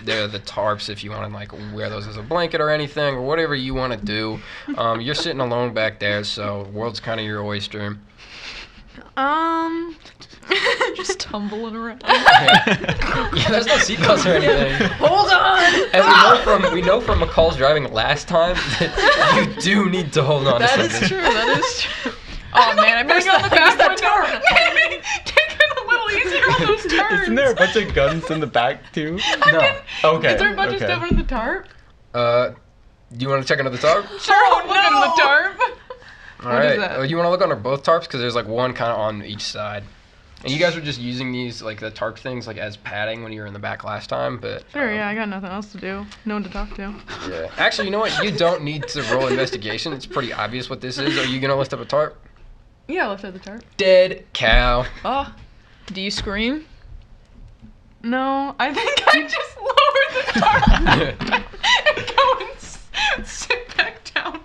there are the tarps if you want to like wear those as a blanket or anything, or whatever you want to do. You're sitting alone back there, so the world's kind of your oyster. Just tumbling around. Yeah, there's no seatbelts or anything. Hold on. And we know from McCall's driving last time that you do need to hold on to That something. is true. That is true. Oh man, I missed that. Maybe take it a little easier on those turns. Isn't there a bunch of guns in the back too? No. Okay. Is there a bunch of okay. stuff under the tarp? Do you want to check under the tarp? Sure, look under the tarp. All What is right. that? You want to look under both tarps because there's like one kind of on each side. And you guys were just using these like the tarp things like as padding when you were in the back last time, but Sure, yeah, I got nothing else to do. No one to talk to. yeah. Actually, you know what? You don't need to roll investigation. It's pretty obvious what this is. Are you gonna lift up a tarp? Yeah, lift up the tarp. Dead cow. Oh, do you scream? No, I think I just lowered the tarp and go and sit back down.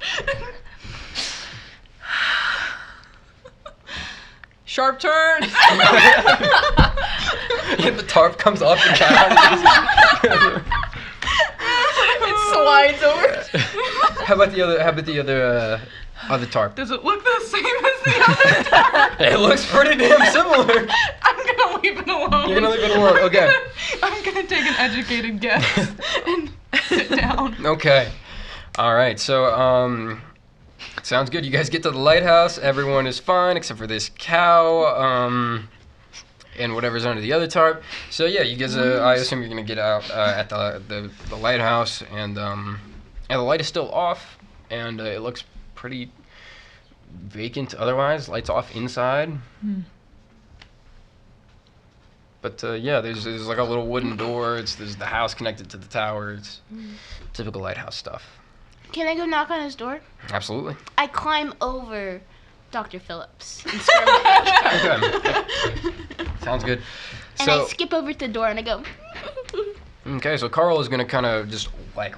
Sharp turn. Yeah, the tarp comes off the cow. It slides over. How about the other tarp? Does it look the same as the other tarp? It looks pretty damn similar. I'm gonna leave it alone. You're gonna leave it alone. Okay. I'm gonna take an educated guess and sit down. Okay. All right. So sounds good. You guys get to the lighthouse. Everyone is fine except for this cow. And whatever's under the other tarp. So yeah, you guys. I assume you're gonna get out at the lighthouse, and the light is still off, and it looks pretty vacant. Otherwise, lights off inside. But yeah, there's like a little wooden door. There's the house connected to the tower. It's typical lighthouse stuff. Can I go knock on his door? Absolutely. I climb over Dr. Phillips and start with Okay. Sounds good. and I skip over to the door and I go. Okay, so Carl is gonna kind of just like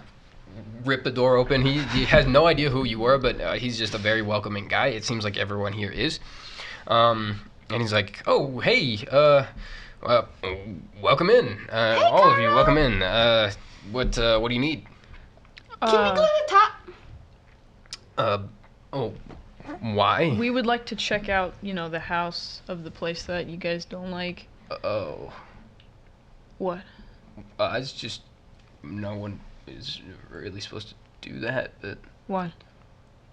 rip the door open. He has no idea who you were, but he's just a very welcoming guy. It seems like everyone here is. And he's like, "Oh, hey, welcome in, all of you. Welcome in. What do you need?" Can we go to the top? Oh, why? We would like to check out, the house of the place that you guys don't like. Oh, What? it's just no one is really supposed to do that, but. Why?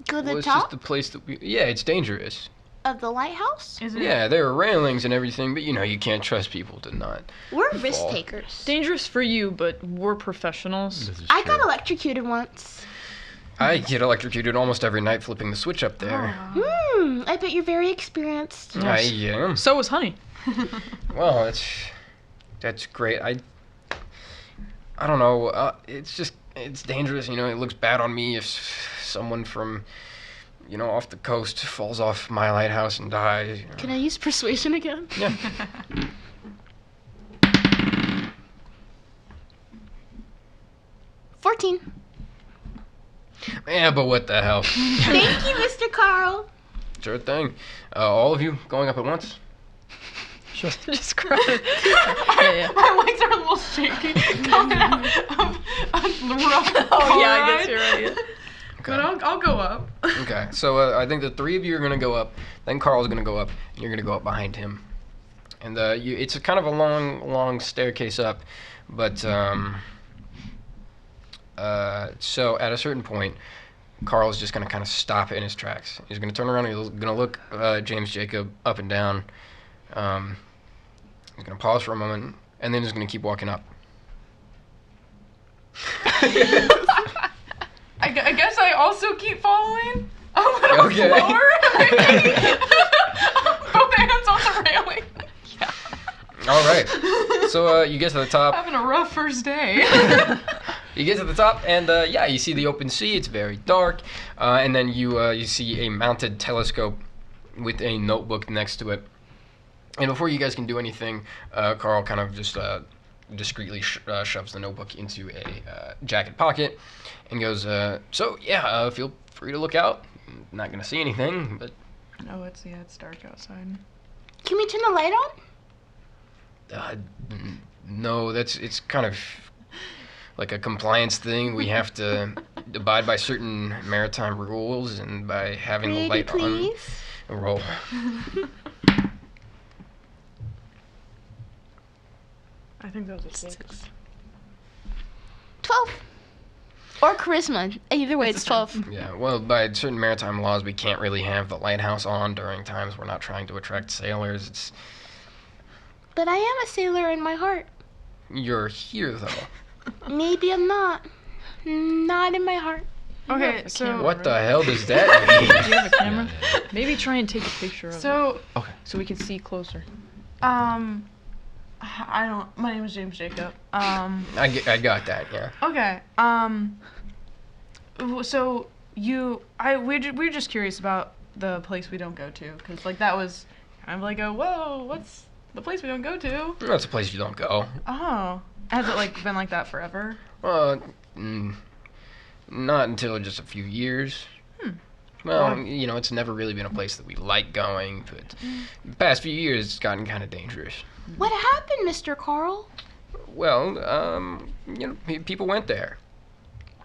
Go to Well, the it's just top? the place that yeah, it's dangerous. of the lighthouse? Is it? Yeah, there are railings and everything, but you can't trust people to not. We're risk Fall. takers. Dangerous for you, but we're professionals. This is I true. got electrocuted once. I get electrocuted almost every night flipping the switch up there. I bet you're very experienced. I am. So was Honey. Well, that's great. I don't know. It's dangerous. It looks bad on me if someone from, off the coast falls off my lighthouse and dies. Can I use persuasion again? Yeah. 14. Yeah, but what the hell? Thank you, Mr. Carl. Sure thing. All of you going up at once? Just cry. Yeah. My legs are a little shaky coming out of the rough. Oh yeah, I guess you're right. Yeah. But I'll go up. Okay, so I think the three of you are gonna go up. Then Carl's gonna go up, and you're gonna go up behind him. And it's a kind of a long staircase up, but so at a certain point, Carl's just gonna kind of stop in his tracks. He's gonna turn around and he's gonna look James Jacob up and down. He's gonna pause for a moment, and then he's gonna keep walking up. I guess I also keep following a little Okay. slower. Both hands on the railing. All right. So you get to the top. Having a rough first day. You get to the top, and you see the open sea. It's very dark, and then you see a mounted telescope with a notebook next to it. And before you guys can do anything, Carl kind of just discreetly shoves the notebook into a jacket pocket and goes, feel free to look out. Not gonna see anything, but No, it's dark outside. Can we turn the light on? no, it's kind of like a compliance thing. We have to abide by certain maritime rules, and by having the Pretty light please? on. Roll. I think that was a 6. 12. Or charisma. Either way, it's 12. Yeah, well, by certain maritime laws, we can't really have the lighthouse on during times we're not trying to attract sailors. But I am a sailor in my heart. You're here, though. Maybe I'm not. Not in my heart. Okay, so What the hell does that mean? Do you have a camera? Maybe try and take a picture of it so so we can see closer. I don't. My name is James Jacob. I got that, yeah. Okay. So we're just curious about the place we don't go to, because like that was kind of like a whoa, what's the place we don't go to? That's a place you don't go. Oh, has it like been like that forever? Not until just a few years. Well, it's never really been a place that we like going, but the past few years it's gotten kind of dangerous. What happened, Mr. Carl? Well, people went there.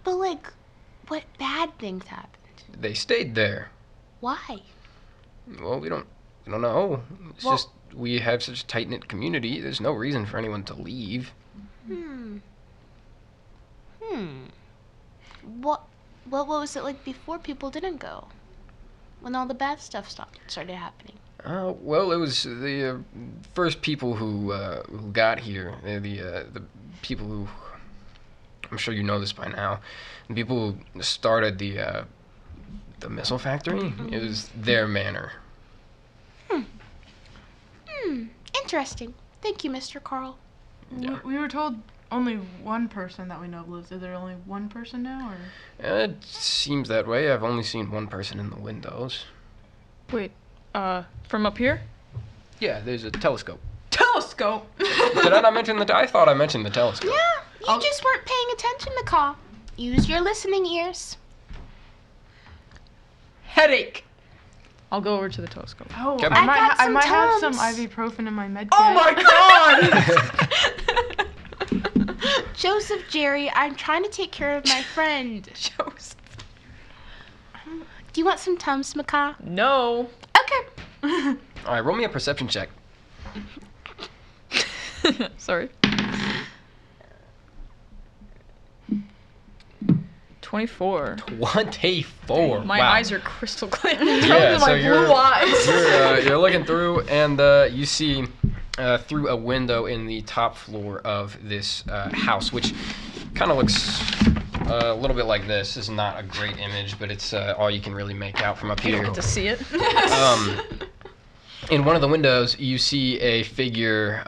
But like, what bad things happened? They stayed there. Why? Well, we don't know. It's Well- just we have such a tight-knit community. There's no reason for anyone to leave. What was it like before people didn't go? When all the bad stuff started happening? Well, it was the first people who got here. They're the people who, I'm sure you know this by now, the people who started the missile factory. It was their manor. Interesting. Thank you, Mr. Carl. Yeah. We were told only one person that we know of lives. Is there only one person now, or? It seems that way. I've only seen one person in the windows. Wait, from up here? Yeah, there's a telescope. Telescope. Did I not mention I thought I mentioned the telescope. Yeah, you just weren't paying attention, McCaw. Use your listening ears. Headache. I'll go over to the telescope. Oh, Yep. I I got I some might have some Tums. ibuprofen in my med kit. Oh my god! Joseph, Jerry, I'm trying to take care of my friend. Joseph. Do you want some Tums, McCaw? No. Okay. All right, roll me a perception check. Sorry. 24. 24. My Wow. eyes are crystal clear. Yeah, my so you're, blue eyes. you're looking through, and you see through a window in the top floor of this house, which kind of looks a little bit like this. This is not a great image, but it's all you can really make out from up You here. don't get to see it. In one of the windows, you see a figure.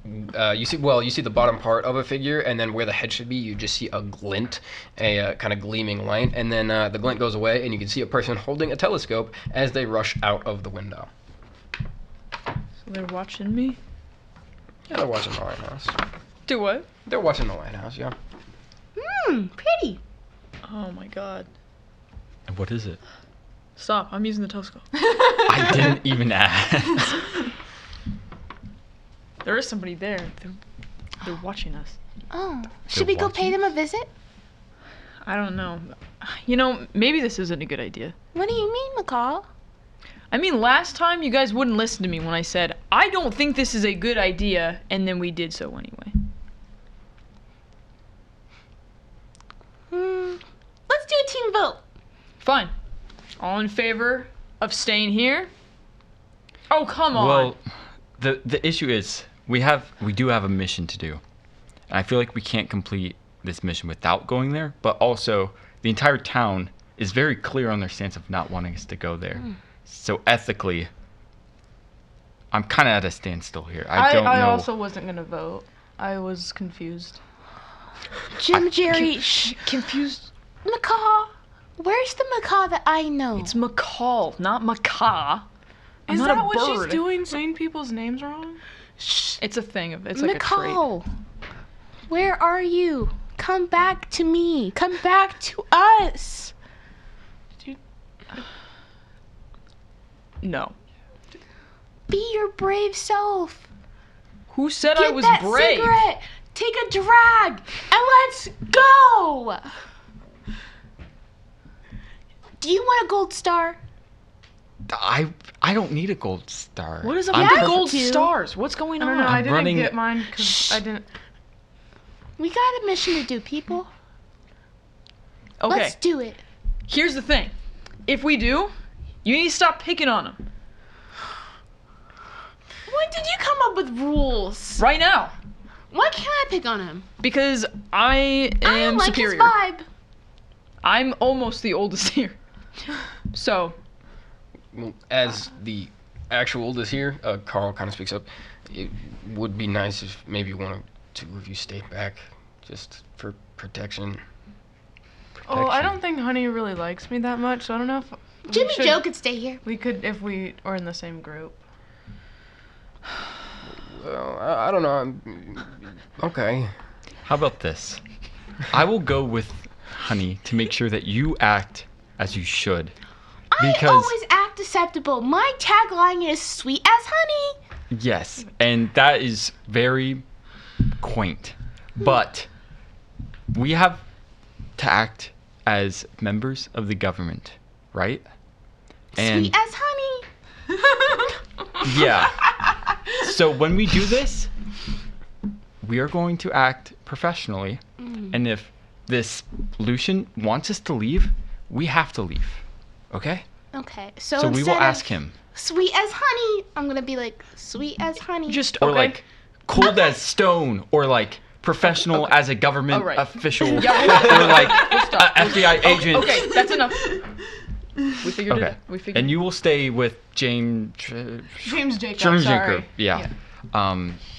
You see the bottom part of a figure, and then where the head should be, you just see a glint, a kind of gleaming light, and then the glint goes away, and you can see a person holding a telescope as they rush out of the window. So they're watching me? Yeah, they're watching the lighthouse. Do what? They're watching the lighthouse, yeah. Pretty. Oh my god. And what is it? Stop, I'm using the telescope. I didn't even ask. There is somebody there. They're watching us. Oh, should we go pay them a visit? I don't know. You know, maybe this isn't a good idea. What do you mean, McCall? I mean, last time you guys wouldn't listen to me when I said, I don't think this is a good idea, and then we did so anyway. Let's do a team vote. Fine. All in favor of staying here? Oh, come on. Well, the issue is we do have a mission to do. And I feel like we can't complete this mission without going there, but also the entire town is very clear on their stance of not wanting us to go there. So ethically, I'm kind of at a standstill here. I don't know. I also wasn't gonna vote. I was confused. Jim, Jerry, Confused. McCall. Where's the McCall that I know? It's McCall, not Macaw. I'm Is not that a what bird. she's doing? Saying people's names wrong? Shh. It's a thing. It's like a trait. McCall. Where are you? Come back to me. Come back to us. No. Be your brave self. Who said Get I was that brave? cigarette. Take a drag and let's go. Do you want a gold star? I don't need a gold star. What is up I'm with the perfect- gold too. stars? What's going I on? don't know. I didn't running- get mine because I didn't. We got a mission to do, people. Okay, Let's do it. here's the thing. If we do, you need to stop picking on them. When did you come up with rules? Right now. Why can't I pick on him? Because I I am don't like superior. his vibe. I'm almost the oldest here. So, Well, as the actual oldest here, Carl kind of speaks up. It would be nice if maybe one or two of you stayed back, just for protection. Oh, I don't think Honey really likes me that much, so I don't know if we Jimmy should- Joe could stay here. We could if we were in the same group. Well, I don't know. Okay. How about this? I will go with Honey to make sure that you act as you should. I Because- always act acceptable. My tagline is sweet as honey. Yes, and that is very quaint. But we have to act as members of the government, right? And Sweet as honey. yeah. So when we do this, we are going to act professionally. And if this Lucian wants us to leave, we have to leave. Okay? Okay, So so we will instead of ask him. Sweet as honey. I'm gonna be like sweet as honey. just Or okay. like cold as stone, or like professional as a government Oh, right. official, Yeah, or like stop. a FBI agent. Okay, that's enough. We figured Okay. it. We figured. And you will stay with James James Jacob. James sorry. Jacob. Yeah.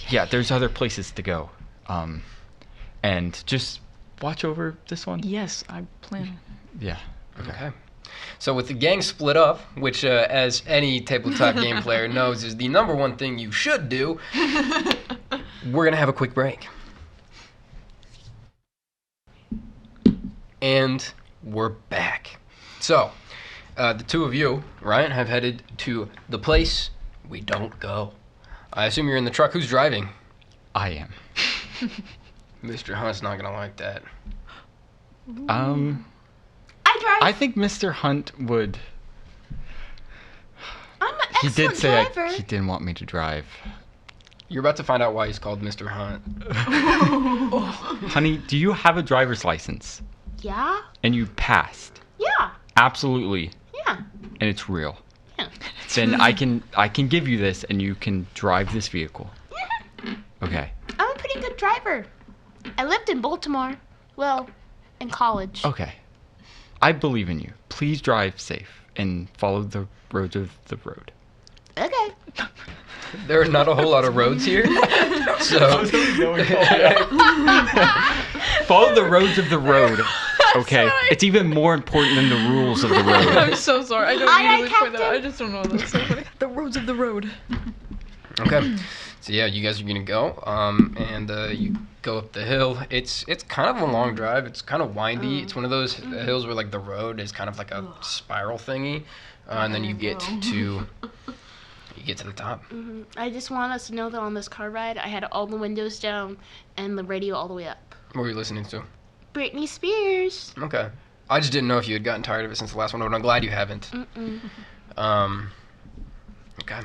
Yeah, there's other places to go. And just watch over this one. Yes, I plan. Yeah. Okay. So with the gang split up, which as any tabletop game player knows is the number one thing you should do, we're going to have a quick break. And we're back. So, the two of you, Ryan, have headed to the place we don't go. I assume you're in the truck. Who's driving? I am. Mr. Hunt's not going to like that. I drive. I think Mr. Hunt would. I'm an He excellent did say driver. he didn't want me to drive. You're about to find out why he's called Mr. Hunt. Honey, do you have a driver's license? Yeah? and you passed. Yeah. Absolutely. Yeah. And it's real. Yeah. Then I can give you this and you can drive this vehicle. Yeah. Okay. I'm a pretty good driver. I lived in Baltimore. Well, in college. Okay. I believe in you. Please drive safe and follow the roads of the road. Okay. There are not a whole lot of roads here, so follow the roads of the road. Okay, sorry. it's even more important than the rules of the road. I'm so sorry. I don't Aye, usually point that out. Captain. I just don't know. That's so funny. The roads of the road. Okay. So yeah, you guys are gonna go, and you go up the hill. It's kind of a long drive. It's kind of windy. It's one of those hills where like the road is kind of like a spiral thingy, and then you get to the top. I just want us to know that on this car ride, I had all the windows down and the radio all the way up. What were you listening to? Britney Spears. Okay. I just didn't know if you had gotten tired of it since the last one, but I'm glad you haven't. Okay.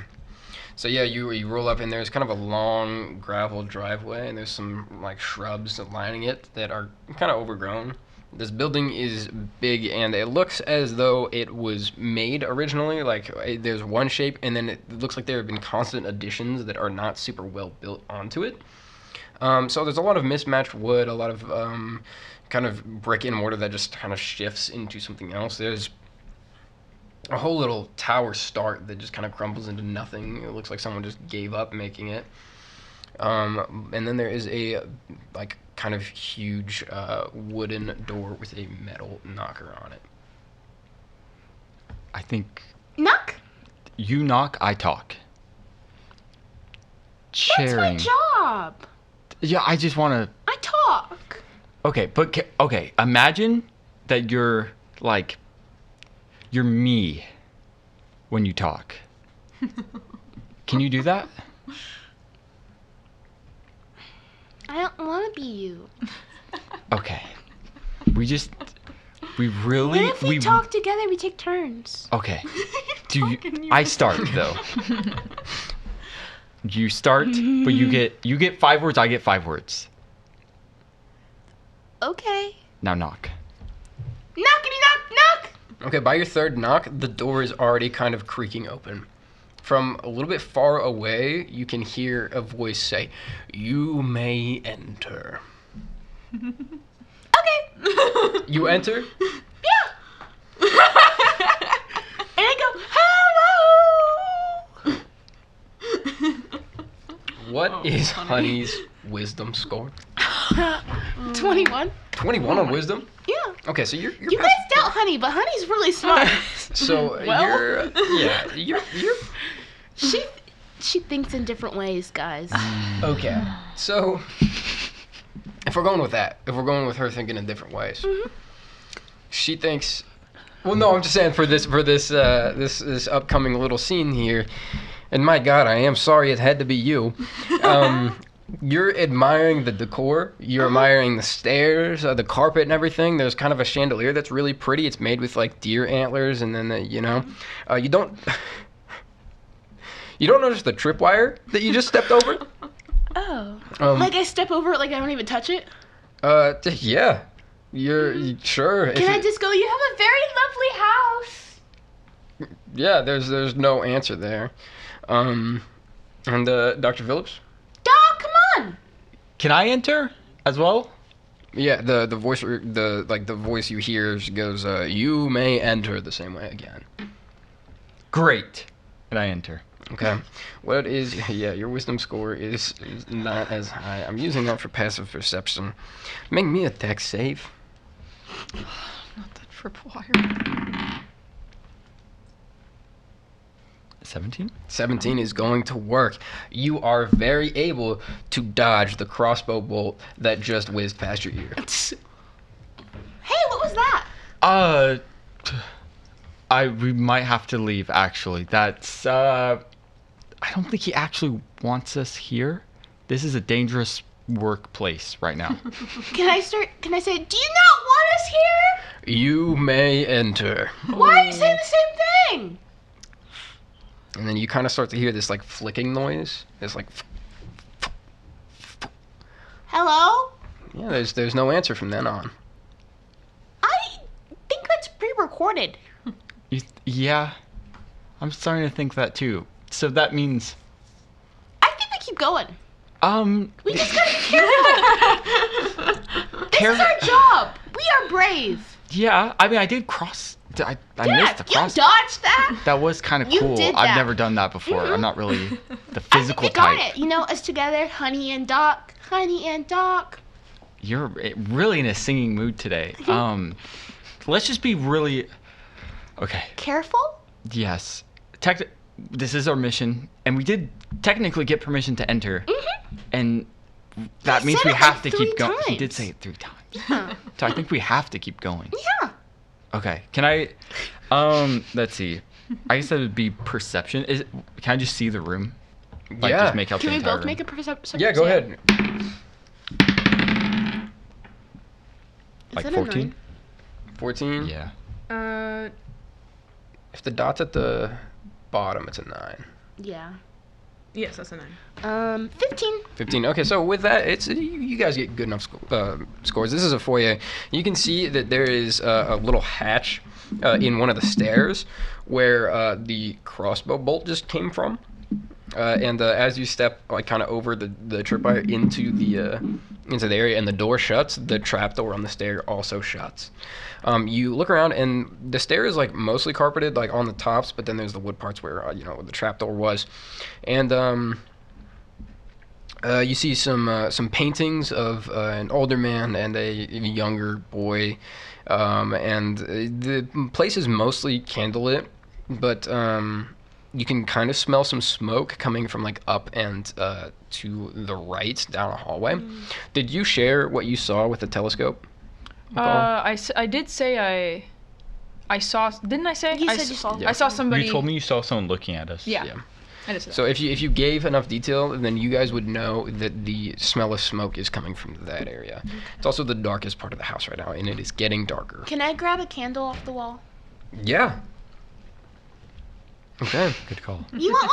So yeah, you roll up and there's kind of a long gravel driveway and there's some like shrubs lining it that are kind of overgrown. This building is big and it looks as though it was made originally. Like there's one shape and then it looks like there have been constant additions that are not super well built onto it. So there's a lot of mismatched wood, a lot of kind of brick and mortar that just kind of shifts into something else. There's a whole little tower start that just kind of crumbles into nothing. It looks like someone just gave up making it. And then there is a like kind of huge wooden door with a metal knocker on it. I think Knock. you knock, I talk. That's Sharing. my job. Yeah, I just want to. I talk. Okay, but okay. Imagine that you're like, you're me when you talk. Can you do that? I don't want to be you. Okay. We really. What if we talk together? We take turns. Okay. I start though. You start, but you get 5 words. I get 5 words. Okay. Now knock. Knockity knock knock. Okay, by your third knock, the door is already kind of creaking open. From a little bit far away, you can hear a voice say, "You may enter." Okay. You enter? Yeah. And I go, hello. What is Honey's wisdom score? 21. 21 on wisdom? Yeah. Okay, so you're You past- guys doubt Honey, but Honey's really smart. So you're She thinks in different ways, guys. okay. So if we're going with that, if we're going with her thinking in different ways, she thinks. Well, no, I'm just saying for this upcoming little scene here, and my God, I am sorry it had to be you. You're admiring the decor. You're admiring the stairs, the carpet, and everything. There's kind of a chandelier that's really pretty. It's made with like deer antlers, and then you don't notice the tripwire that you just stepped over. Oh. Like I step over it like I don't even touch it? Yeah. You're sure. Can I just go, you have a very lovely house? Yeah, there's no answer there. And Dr. Phillips? Doc, come on! Can I enter as well? Yeah, the voice the voice you hear goes, "You may enter," the same way again. Great. And I enter. Okay. What is your wisdom score is not as high. I'm using that for passive perception. Make me a dex save. Not that tripwire. 17? 17 is going to work. You are very able to dodge the crossbow bolt that just whizzed past your ear. Hey, what was that? We might have to leave actually. That's I don't think he actually wants us here. This is a dangerous workplace right now. Can I say, do you not want us here? You may enter. Why are you saying the same thing? And then you kind of start to hear this like flicking noise. It's like, Hello? yeah, there's no answer from then on. recorded. Yeah. I'm starting to think that too. So that means... I think we keep going. We just gotta be careful. This is our job. We are brave. Yeah, I mean, I did cross... I missed the cross. You dodged that. That was kind of You cool. did I've that. never done that before. I'm not really the I physical think we got type. it. You know, us together, Honey and Doc. Honey and Doc. You're really in a singing mood today. Let's just be really... Okay. Careful? Yes. This is our mission, and we did technically get permission to enter, and that He means said we it have like to 3 keep going. He times. did say it 3 times. Yeah. So I think we have to keep going. Yeah. Okay. Can I... let's see. I guess that would be perception. Can I just see the room? Like, Yeah. just make out Can the we entire both room? make a perception? Yeah, go ahead. Like Is it a 14? 9? 14. Yeah. If the dot's at the bottom, it's a 9. Yeah. Yes, that's a 9. 15. 15. Okay, so with that, it's you guys get good enough scores. This is a foyer. You can see that there is a little hatch in one of the stairs where the crossbow bolt just came from. And as you step like kind of over the tripwire into the area and the door shuts, the trap door on the stair also shuts. You look around and the stair is like mostly carpeted like on the tops, but then there's the wood parts where the trap door was, and you see some paintings of an older man and a younger boy, and the place is mostly candlelit, but you can kind of smell some smoke coming from like up and to the right down a hallway. Did you share what you saw with the telescope? I did say I saw. Didn't I say? You I said you saw. I saw somebody. You told me you saw someone looking at us. Yeah. Yeah. I did say that. So if you gave enough detail, then you guys would know that the smell of smoke is coming from that area. It's also the darkest part of the house right now, and it is getting darker. Can I grab a candle off the wall? Yeah. Okay. Good call. You want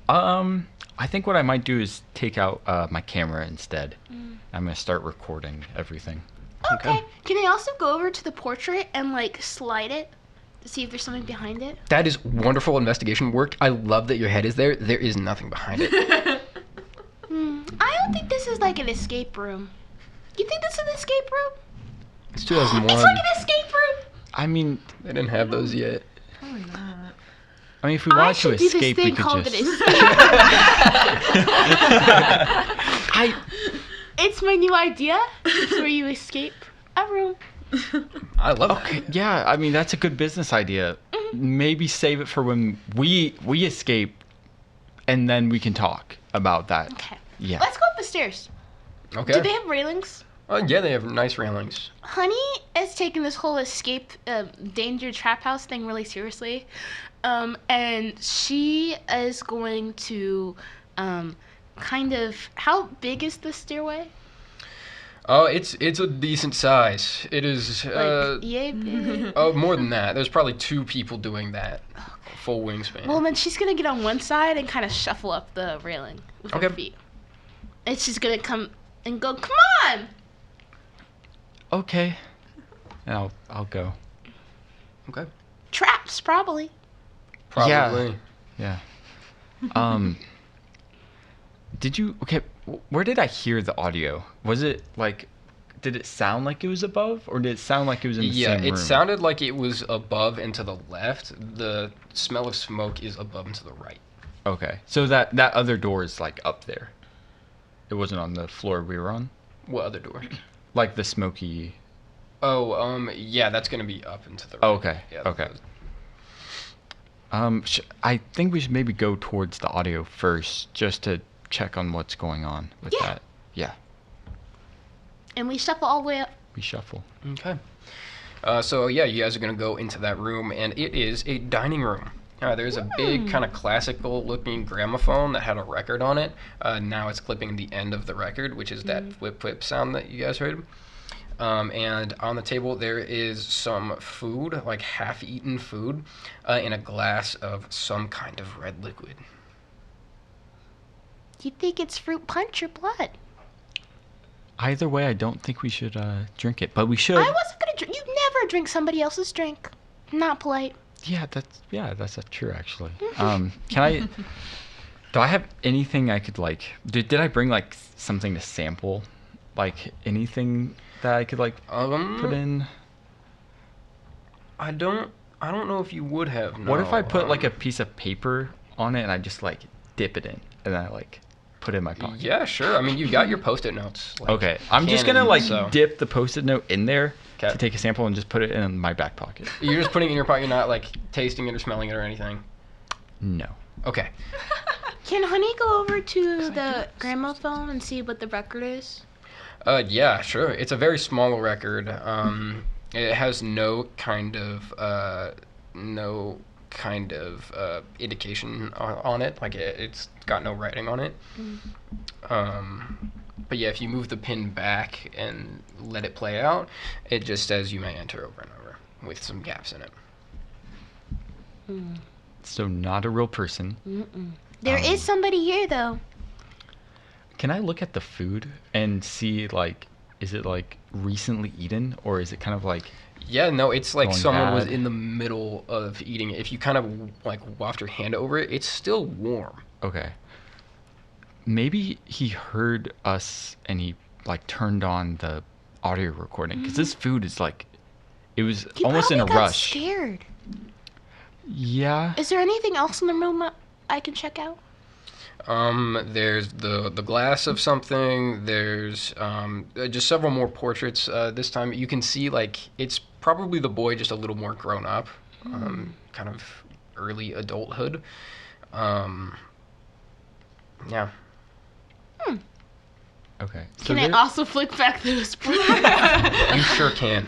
one? I think what I might do is take out my camera instead. I'm gonna start recording everything. Okay. Can I also go over to the portrait and like slide it to see if there's something behind it? That is wonderful investigation work. I love that your head is there. There is nothing behind it. I don't think this is like an escape room. You think this is an escape room? It's It's 2001. like an escape room. I mean, They didn't have those yet. Probably not. I mean, if we I wanted to should do this escape, we thing could called just. an escape. It's my new idea. It's where you escape a room. I love Okay, yeah. I mean, that's a good business idea. Maybe save it for when we escape, and then we can talk about that. Okay. Yeah. Let's go up the stairs. that. Okay. Do they have railings? Yeah, they have nice railings. Honey is taking this whole escape danger trap house thing really seriously. And she is going to kind of... How big is the stairway? Oh, it's a decent size. It is. Yay big? Oh, more than that. There's probably 2 people doing that. Full wingspan. Well, then she's going to get on one side and kind of shuffle up the railing with her Okay. feet. And she's going to come and go, come on! Okay. And I'll go. Okay. Traps, probably. Probably. Yeah. Did you? Okay. Where did I hear the audio? Was it like? Did it sound like it was above, or did it sound like it was in the Yeah, same it room? sounded like it was above and to the left. The smell of smoke is above and to the right. Okay. So that other door is like up there. It wasn't on the floor we were on. What other door? Like the smoky. Oh, yeah, that's gonna be up and to the right. Oh, okay. Yeah, Okay. I think we should maybe go towards the audio first, just to check on what's going on with Yeah. that. Yeah. And we shuffle all the way up. We shuffle. Okay. So yeah, you guys are gonna go into that room, and it is a dining room. There's a big kind of classical-looking gramophone that had a record on it. Now it's clipping the end of the record, which is that whip whip sound that you guys heard. And on the table there is some food, like half-eaten food, in a glass of some kind of red liquid. Do you think it's fruit punch or blood? Either way, I don't think we should drink it, but we should. I wasn't gonna drink. You never drink somebody else's drink. Not polite. Yeah, that's true actually. Can I? Do I have anything I could like? Did I bring like something to sample? Like anything that I could like put in? I don't know if you would have. No. What if I put like a piece of paper on it and I just like dip it in and then I like put it in my pocket? Yeah, sure. I mean, you got your Post-it notes. Like, Okay, I'm just gonna canon, like so- dip the Post-it note in there 'Kay. to take a sample and just put it in my back pocket. You're just putting it in your pocket. You're not like tasting it or smelling it or anything. No. Okay. Can Honey go over to the gramophone and see what the record is? Yeah, sure. It's a very small record. It has no kind of indication on it. Like it's got no writing on it. But yeah, if you move the pin back and let it play out, it just says you may enter over and over with some gaps in it. So not a real person. There is somebody here, though. Can I look at the food and see like, is it like recently eaten or is it kind of like? Yeah, no, it's like Going someone was bad. in the middle of eating it. If you kind of like waft your hand over it, it's still warm. Okay. Maybe he heard us and he like turned on the audio recording because this food is like, it was He almost in a probably got rush. scared. Yeah. Is there anything else in the room that I can check out? There's the glass of something. There's just several more portraits. This time you can see like it's probably the boy, just a little more grown up, kind of early adulthood. Yeah. Okay. So Can I there- also flick back those portraits? You sure can.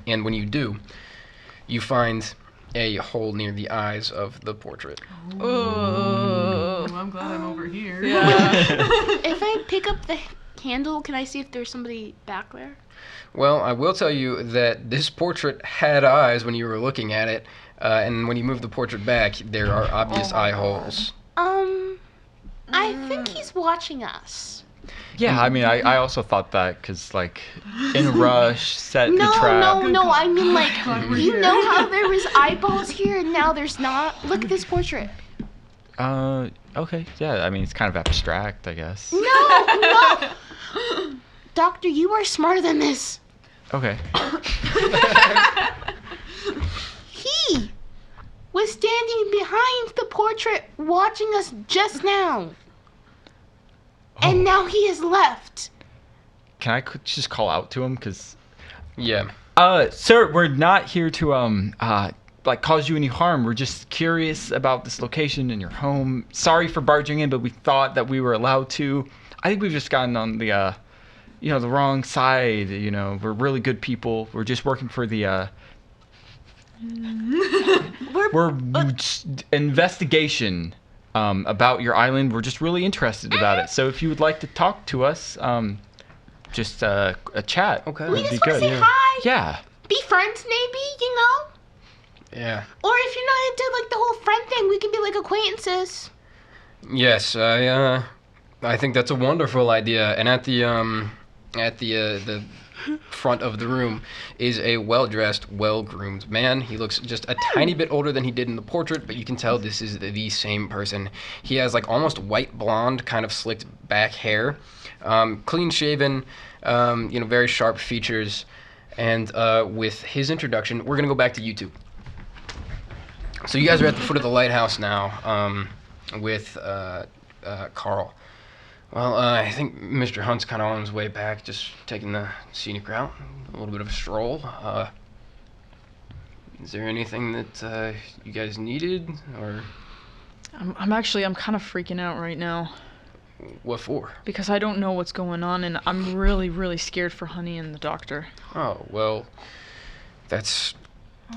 And when you do, you find a hole near the eyes of the portrait. Oh, I'm glad I'm over here. Yeah. If I pick up the candle, can I see if there's somebody back there? Well, I will tell you that this portrait had eyes when you were looking at it, and when you move the portrait back, there are obvious eye holes. I think he's watching us. Yeah, I mean, I also thought that because like in a rush, set the No, trap. no, I mean like, we're you here. know how there was eyeballs here and now there's not? Look at this portrait. Okay, yeah. I mean, it's kind of abstract, I guess. No! Doctor, you are smarter than this. Okay. He was standing behind the portrait watching us just now. And now he has left. Can I just call out to him? Cause, Yeah. sir, we're not here to like cause you any harm. We're just curious about this location in your home. Sorry for barging in, but we thought that we were allowed to. I think we've just gotten on the, the wrong side. You know, we're really good people. We're just working for the. We're investigation about your island. We're just really interested about it. So if you would like to talk to us, just a chat. Okay. We would be just want to good. say hi. Yeah. Be friends, maybe, you know? Yeah. Or if you're not into like the whole friend thing, we can be like acquaintances. Yes, I think that's a wonderful idea. And at the front of the room is a well-dressed, well-groomed man. He looks just a tiny bit older than he did in the portrait, but you can tell this is the same person. He has like almost white blonde, kind of slicked back hair, clean shaven, very sharp features. And with his introduction, we're gonna go back to you two. So you guys are at the foot of the lighthouse now, with Carl. Well, I think Mr. Hunt's kind of on his way back, just taking the scenic route, a little bit of a stroll. Is there anything that you guys needed, or I'm kind of freaking out right now what for? because I don't know what's going on and I'm really, really scared for Honey and the doctor. Oh, well, that's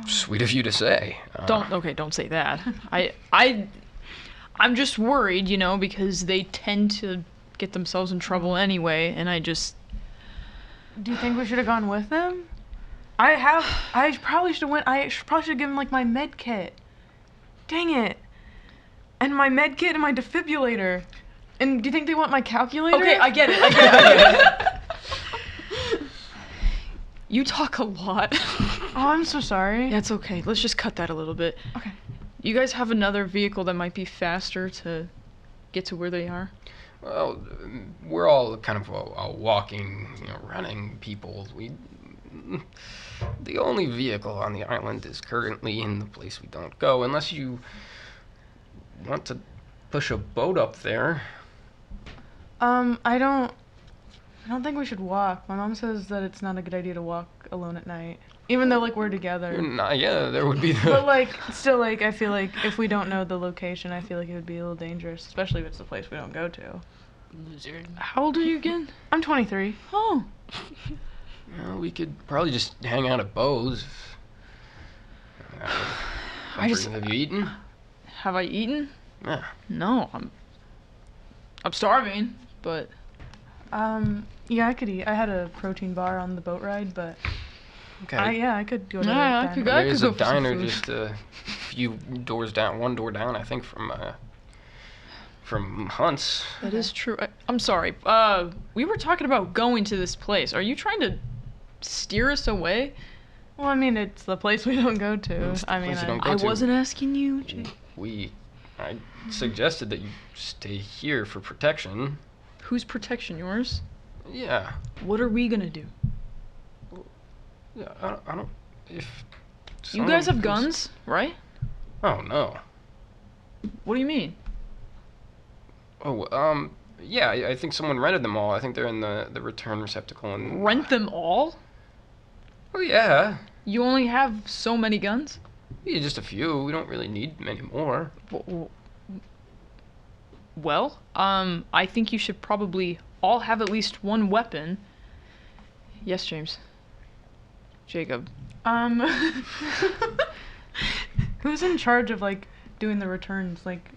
sweet of you to say. Don't say that. I'm just worried, because they tend to get themselves in trouble anyway, and I just... Do you think we should have gone with them? I probably should have given like my med kit. Dang it. And my med kit and my defibrillator. And do you think they want my calculator? Okay, I get it. You talk a lot. Oh, I'm so sorry. That's okay. Let's just cut that a little bit. Okay. You guys have another vehicle that might be faster to get to where they are? Well, we're all kind of walking, running people. The only vehicle on the island is currently in the place we don't go, unless you want to push a boat up there. I don't think we should walk. My mom says that it's not a good idea to walk alone at night. Even though, like, we're together. Yeah, there would be the... But, like, still, like, I feel like if we don't know the location, I feel like it would be a little dangerous, especially if it's a place we don't go to. Loser. How old are you again? I'm 23. Oh. Well, we could probably just hang out at Bo's. Have you eaten? Have I eaten? Yeah. No, I'm starving, but... Yeah, I could eat. I had a protein bar on the boat ride, but... Okay. I could go to Yeah, the I could diner. go. There's a for some diner food. just a few doors down, one door down, I think, from Hunt's. That is true. I'm sorry. We were talking about going to this place. Are you trying to steer us away? Well, I mean, it's the place we don't go to. It's the I mean, place you don't go I to. wasn't asking you. I suggested that you stay here for protection. Whose protection? Yours? Yeah. What are we gonna do? Yeah, I don't. If You guys have someone guns, right? Oh no. What do you mean? Oh, yeah. I think someone rented them all. I think they're in the return receptacle. And Rent them all? Oh yeah. You only have so many guns? Yeah, just a few. We don't really need many more. Well, I think you should probably all have at least one weapon. Yes, James. Jacob. Who's in charge of, like, doing the returns, like,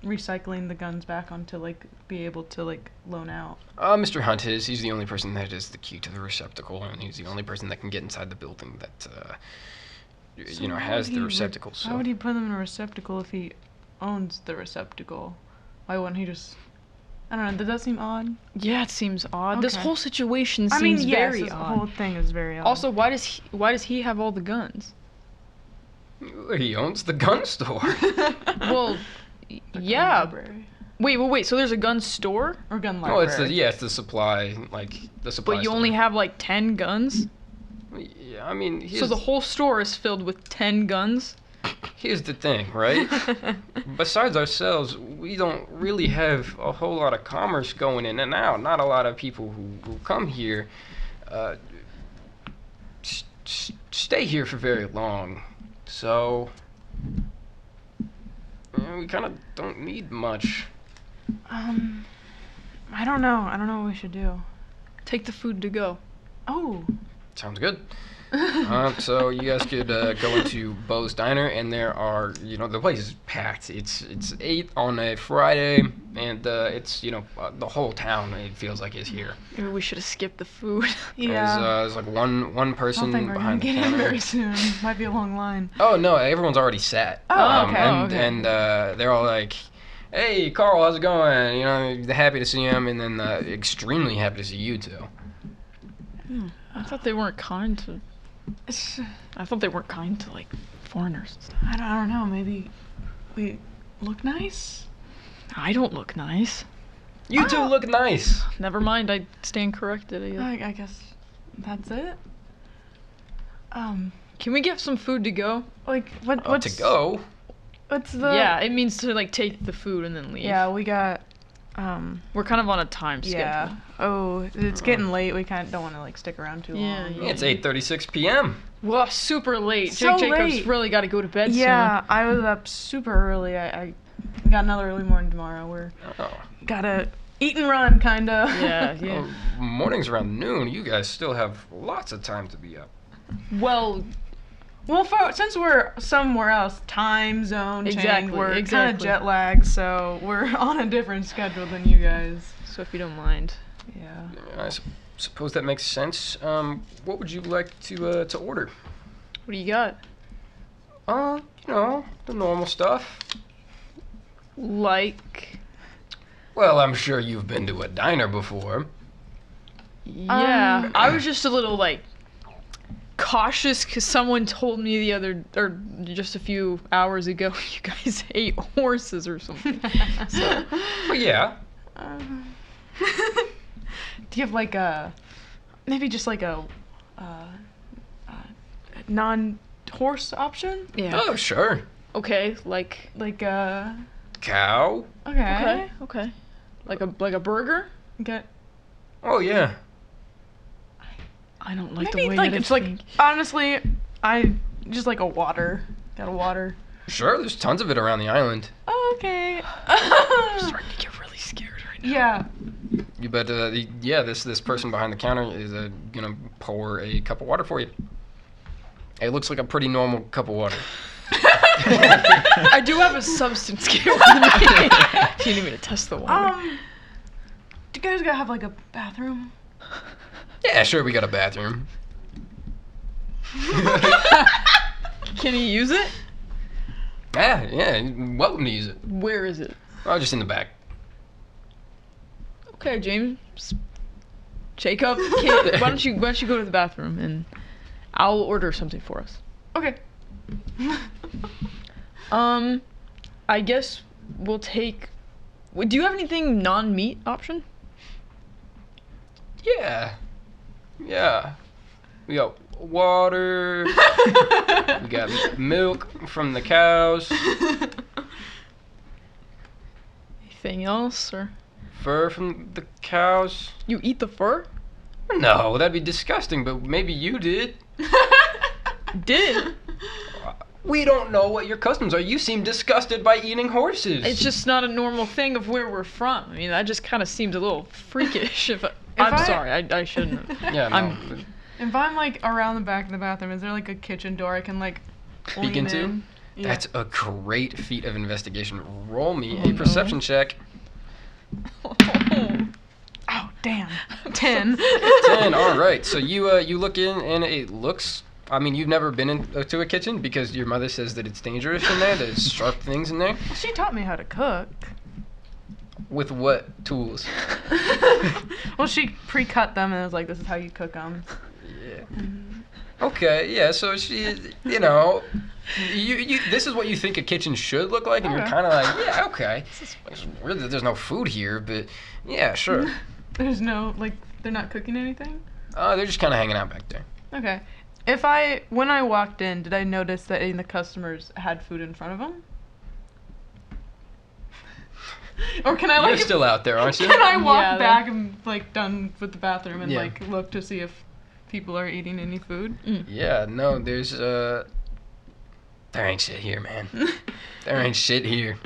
recycling the guns back onto, like, be able to, like, loan out? Mr. Hunt is. He's the only person that has the key to the receptacle, and he's the only person that can get inside the building that, Why has would the he receptacle. So. Why would he put them in a receptacle if he owns the receptacle? Why wouldn't he just... I don't know, does that seem odd? Yeah, it seems odd. This Okay. whole situation I seems mean, yes, very this odd. whole thing is very odd. Also, why does he have all the guns? He owns the gun store. Well, The gun yeah. library. Wait. So there's a gun store, Or gun Oh, library. it's the supply, the supply. but you store. only have like 10 guns. Yeah, I mean, So the whole store is filled with 10 guns. here's the thing, right? Besides ourselves, we don't really have a whole lot of commerce going in and out. Not a lot of people who come here stay here for very long. So, we kind of don't need much. I don't know. I don't know what we should do. Take the food to go. Oh. Sounds good. So you guys could go into Bo's Diner, and there are, the place is packed. It's 8 on a Friday, and it's, the whole town, it feels like, is here. Maybe we should have skipped the food. Yeah. There's like one I person don't think we're gonna behind the get in counter. very soon. Might be a long line. Oh no, everyone's already sat. Oh, okay. And they're all like, "Hey, Carl, how's it going?" They're happy to see him, and then extremely happy to see you too. I thought they weren't kind to. I thought they weren't kind to like foreigners and stuff. I don't know. Maybe we look nice. I don't look nice. You two look nice. Never mind, I stand corrected. I guess that's it. Can we get some food to go? Like what's To go. What's the? Yeah, it means to like take the food and then leave. Yeah, we got. We're kind of on a time schedule. Yeah. Oh, it's getting late. We kind of don't want to like stick around too Yeah, long. yeah. It's 8:36 p.m. Well, super late. So Jacob's late. really got to go to bed Yeah, I was up super early. I got another early morning tomorrow. We're Oh. gotta eat and run, kinda. soon. Yeah. Mornings around noon. You guys still have lots of time to be up. Well, Well, since we're somewhere else, time zone change, Exactly, we're kind exactly. of jet lagged, so we're on a different schedule than you guys. so if you don't mind. Yeah. I suppose that makes sense. What would you like to order? What do you got? The normal stuff. Like, Well, I'm sure you've been to a diner before. yeah, I was just a little like cautious because someone told me just a few hours ago, you guys ate horses or something. So, Well, yeah. Do you have like maybe just like a non-horse option? yeah. Oh, sure. Okay, like Like Cow. okay. okay. Like a burger? Get Oh, yeah. I don't like maybe the way like that it's like honestly, I just like a water. Got a water. Sure, there's tons of it around the island. Okay. I'm starting to get really scared right now. Yeah. You bet, this person behind the counter is gonna pour a cup of water for you. It looks like a pretty normal cup of water. I do have a substance scale with me. If you need me to test the water. Do you guys gotta have like a bathroom? Yeah, sure, we got a bathroom. Can you use it? Yeah, welcome to use it. Where is it? Oh, just in the back. Okay, James. Jacob, why don't you go to the bathroom and I'll order something for us. Okay. I guess we'll take. Do you have anything non-meat option? Yeah. We got water. We got milk from the cows. Anything else, or Fur from the cows. you eat the fur? No, that'd be disgusting, but maybe you did. Did. We don't know what your customs are. You seem disgusted by eating horses. It's just not a normal thing of where we're from. I mean, that just kind of seems a little freakish. I'm I- sorry, I shouldn't have. Yeah, no. I'm- If I'm like around the back of the bathroom, is there like a kitchen door I can like lean into? in? Yeah. That's a great feat of investigation. Roll me Oh, a perception check. Oh damn. 10. 10. All right. So you look in and it looks. I mean, you've never been into a kitchen because your mother says that it's dangerous in there. There's sharp things in there. She taught me how to cook. With what tools? Well, she pre-cut them and was like, "This is how you cook them." Yeah. Okay. Yeah. So she, you this is what you think a kitchen should look like, and you're Okay. kind of like, yeah, okay. It's weird that there's no food here, but yeah, sure. There's no like, they're not cooking anything. They're just kind of hanging out back there. Okay. When I walked in, did I notice that any of the customers had food in front of them? Or can I You're like still out there, aren't you? can I walk Yeah, back and like done with the bathroom and Yeah. like look to see if people are eating any food? Yeah, no, there's there ain't shit here, man. There ain't shit here.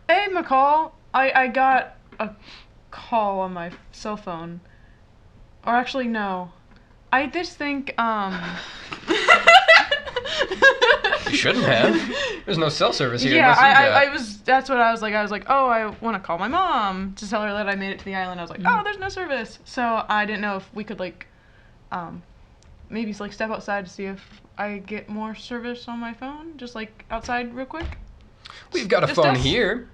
Hey, McCall, I got a call on my cell phone. Or actually, no. I just think, You shouldn't have. There's no cell service here. yeah, unless you got- that's what I was like, oh, I want to call my mom to tell her that I made it to the island. I was like, oh, there's no service. So I didn't know if we could like, maybe like step outside to see if I get more service on my phone, just like outside real quick. We've got a Just phone us? here.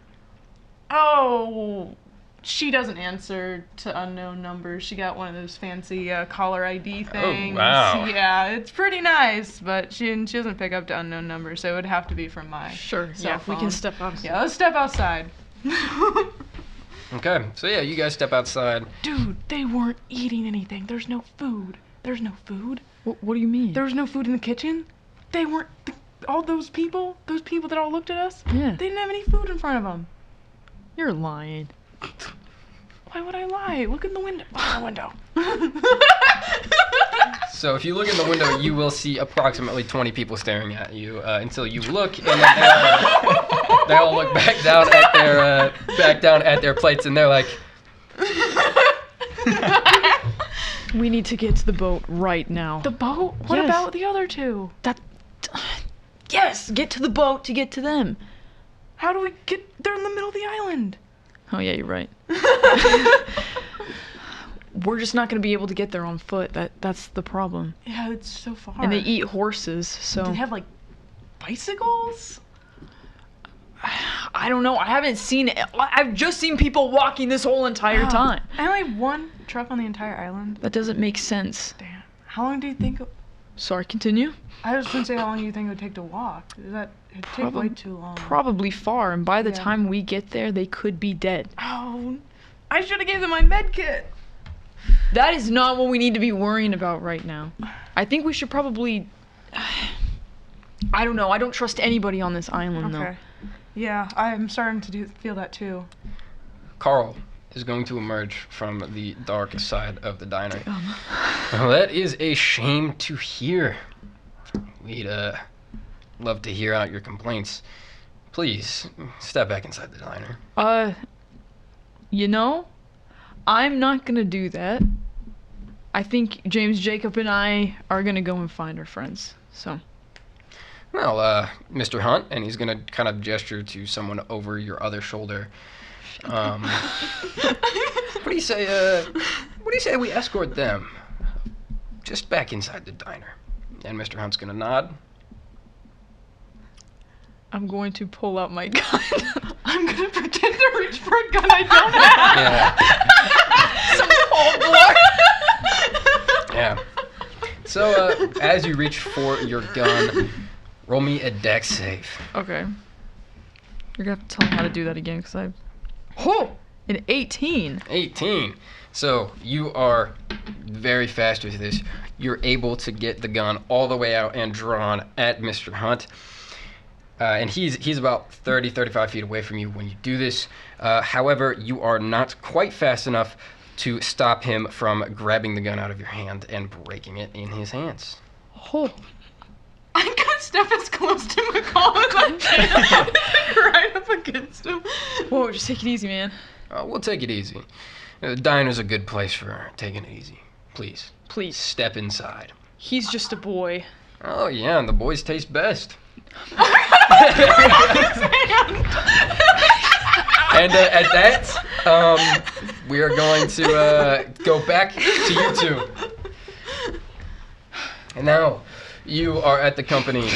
Oh, she doesn't answer to unknown numbers. She got one of those fancy caller ID things. wow. Yeah, it's pretty nice, but she doesn't pick up to unknown numbers, so it would have to be from my Sure. cell Yeah, if we phone. can step outside. Yeah, let's step outside. Okay, so yeah, you guys step outside. Dude, they weren't eating anything. There's no food. There's no food. What do you mean? There was no food in the kitchen. They weren't. All those people that all looked at us, Yeah. they didn't have any food in front of them. You're lying. Why would I lie? Look in the window. Look in the window. So if you look in the window, you will see approximately 20 people staring at you until you look, and then they all look back down at their plates, and they're like, We need to get to the boat right now. The boat? What Yes. about the other two? Yes, get to the boat to get to them. How do we get? They're in the middle of the island. Oh yeah, you're right. We're just not going to be able to get there on foot. That's the problem. Yeah, it's so far. And they eat horses, so Do they have like bicycles? I don't know. I haven't seen it. I've just seen people walking this whole entire time. And only one truck on the entire island. That doesn't make sense. Damn. How long do you think? Sorry, continue. I was gonna say how long do you think it would take to walk? It'd take way too long. Probably far, and by the Yeah. time we get there, they could be dead. Oh, I should have gave them my med kit. That is not what we need to be worrying about right now. I think we should probably... I don't know. I don't trust anybody on this island, Okay. Yeah, I'm starting to feel that too. Carl is going to emerge from the dark side of the diner. Well, that is a shame to hear. We'd love to hear out your complaints. Please, step back inside the diner. You know, I'm not gonna do that. I think James, Jacob, and I are gonna go and find our friends, so... Well, Mr. Hunt, and he's gonna kind of gesture to someone over your other shoulder. What do you say? What do you say we escort them just back inside the diner? And Mr. Hunt's gonna nod. I'm going to pull out my gun. I'm gonna pretend to reach for a gun I don't have. Yeah. Yeah. So, as you reach for your gun, roll me a dex save. Okay. You're gonna have to tell me how to do that again, because I... Oh! An 18. 18. So, you are very fast with this. You're able to get the gun all the way out and drawn at Mr. Hunt. And he's about 35 feet away from you when you do this. However, you are not quite fast enough to stop him from grabbing the gun out of your hand and breaking it in his hands. Oh. I'm gonna step as close to McCall as I can, right up against him. Whoa, just take it easy, man. We'll take it easy. The diner's a good place for taking it easy. Please. Please. Step inside. He's just a boy. Oh, yeah, and the boys taste best. And at that, we are going to go back to you two. And now, you are at the company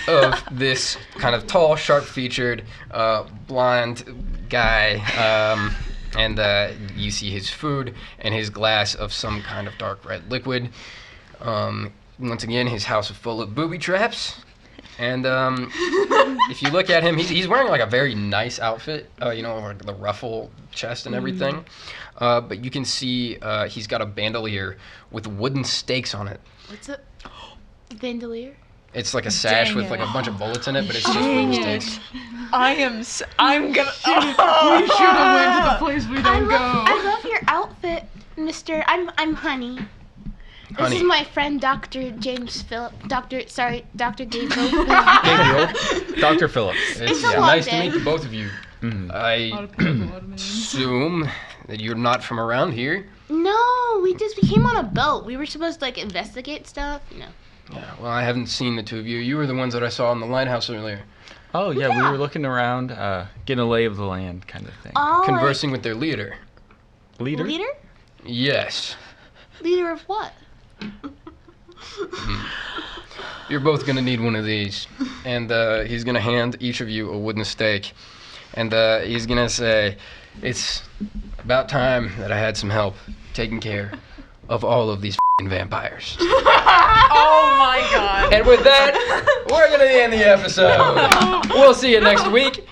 of this kind of tall, sharp-featured, blonde guy, and you see his food and his glass of some kind of dark red liquid. Once again, his house is full of booby traps. And if you look at him, he's wearing like a very nice outfit, like the ruffle chest and everything. But you can see he's got a bandolier with wooden stakes on it. What's it? Bandolier? It's like a sash with like a bunch of bullets in it, but it's just wooden stakes. I'm gonna... We should have went to the place we don't go. I love your outfit, Mister. I'm Honey. Honey. This is my friend, Dr. James Phillip. Dr. Gabriel. Gabriel. Dr. Phillips. It's a Yeah, long nice to day. meet the both of you. I assume that you're not from around here. No, we came on a boat. We were supposed to like investigate stuff. No. Yeah, well, I haven't seen the two of you. You were the ones that I saw in the lighthouse earlier, Oh, yeah, we were looking around, getting a lay of the land kind of thing. Oh, conversing with their leader. Leader? Leader? Yes. Leader of what? You're both gonna need one of these. And he's gonna hand each of you a wooden stake. And he's gonna say, it's about time that I had some help taking care of all of these vampires. Oh my god. And with that, we're gonna end the episode. We'll see you next week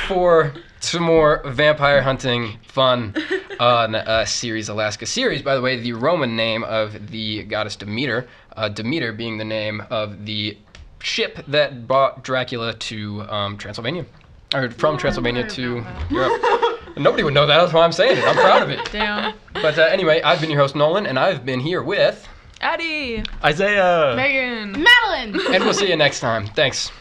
for some more vampire hunting fun on Ceres, Alaska. Ceres, by the way, the Roman name of the goddess Demeter. Demeter being the name of the ship that brought Dracula to Transylvania, or from Transylvania to Europe. Nobody would know that. That's why I'm saying it. I'm proud of it. Damn. But anyway, I've been your host Nolan, and I've been here with Addi. Isaiah. Megan. Madeline. and we'll see you next time. Thanks.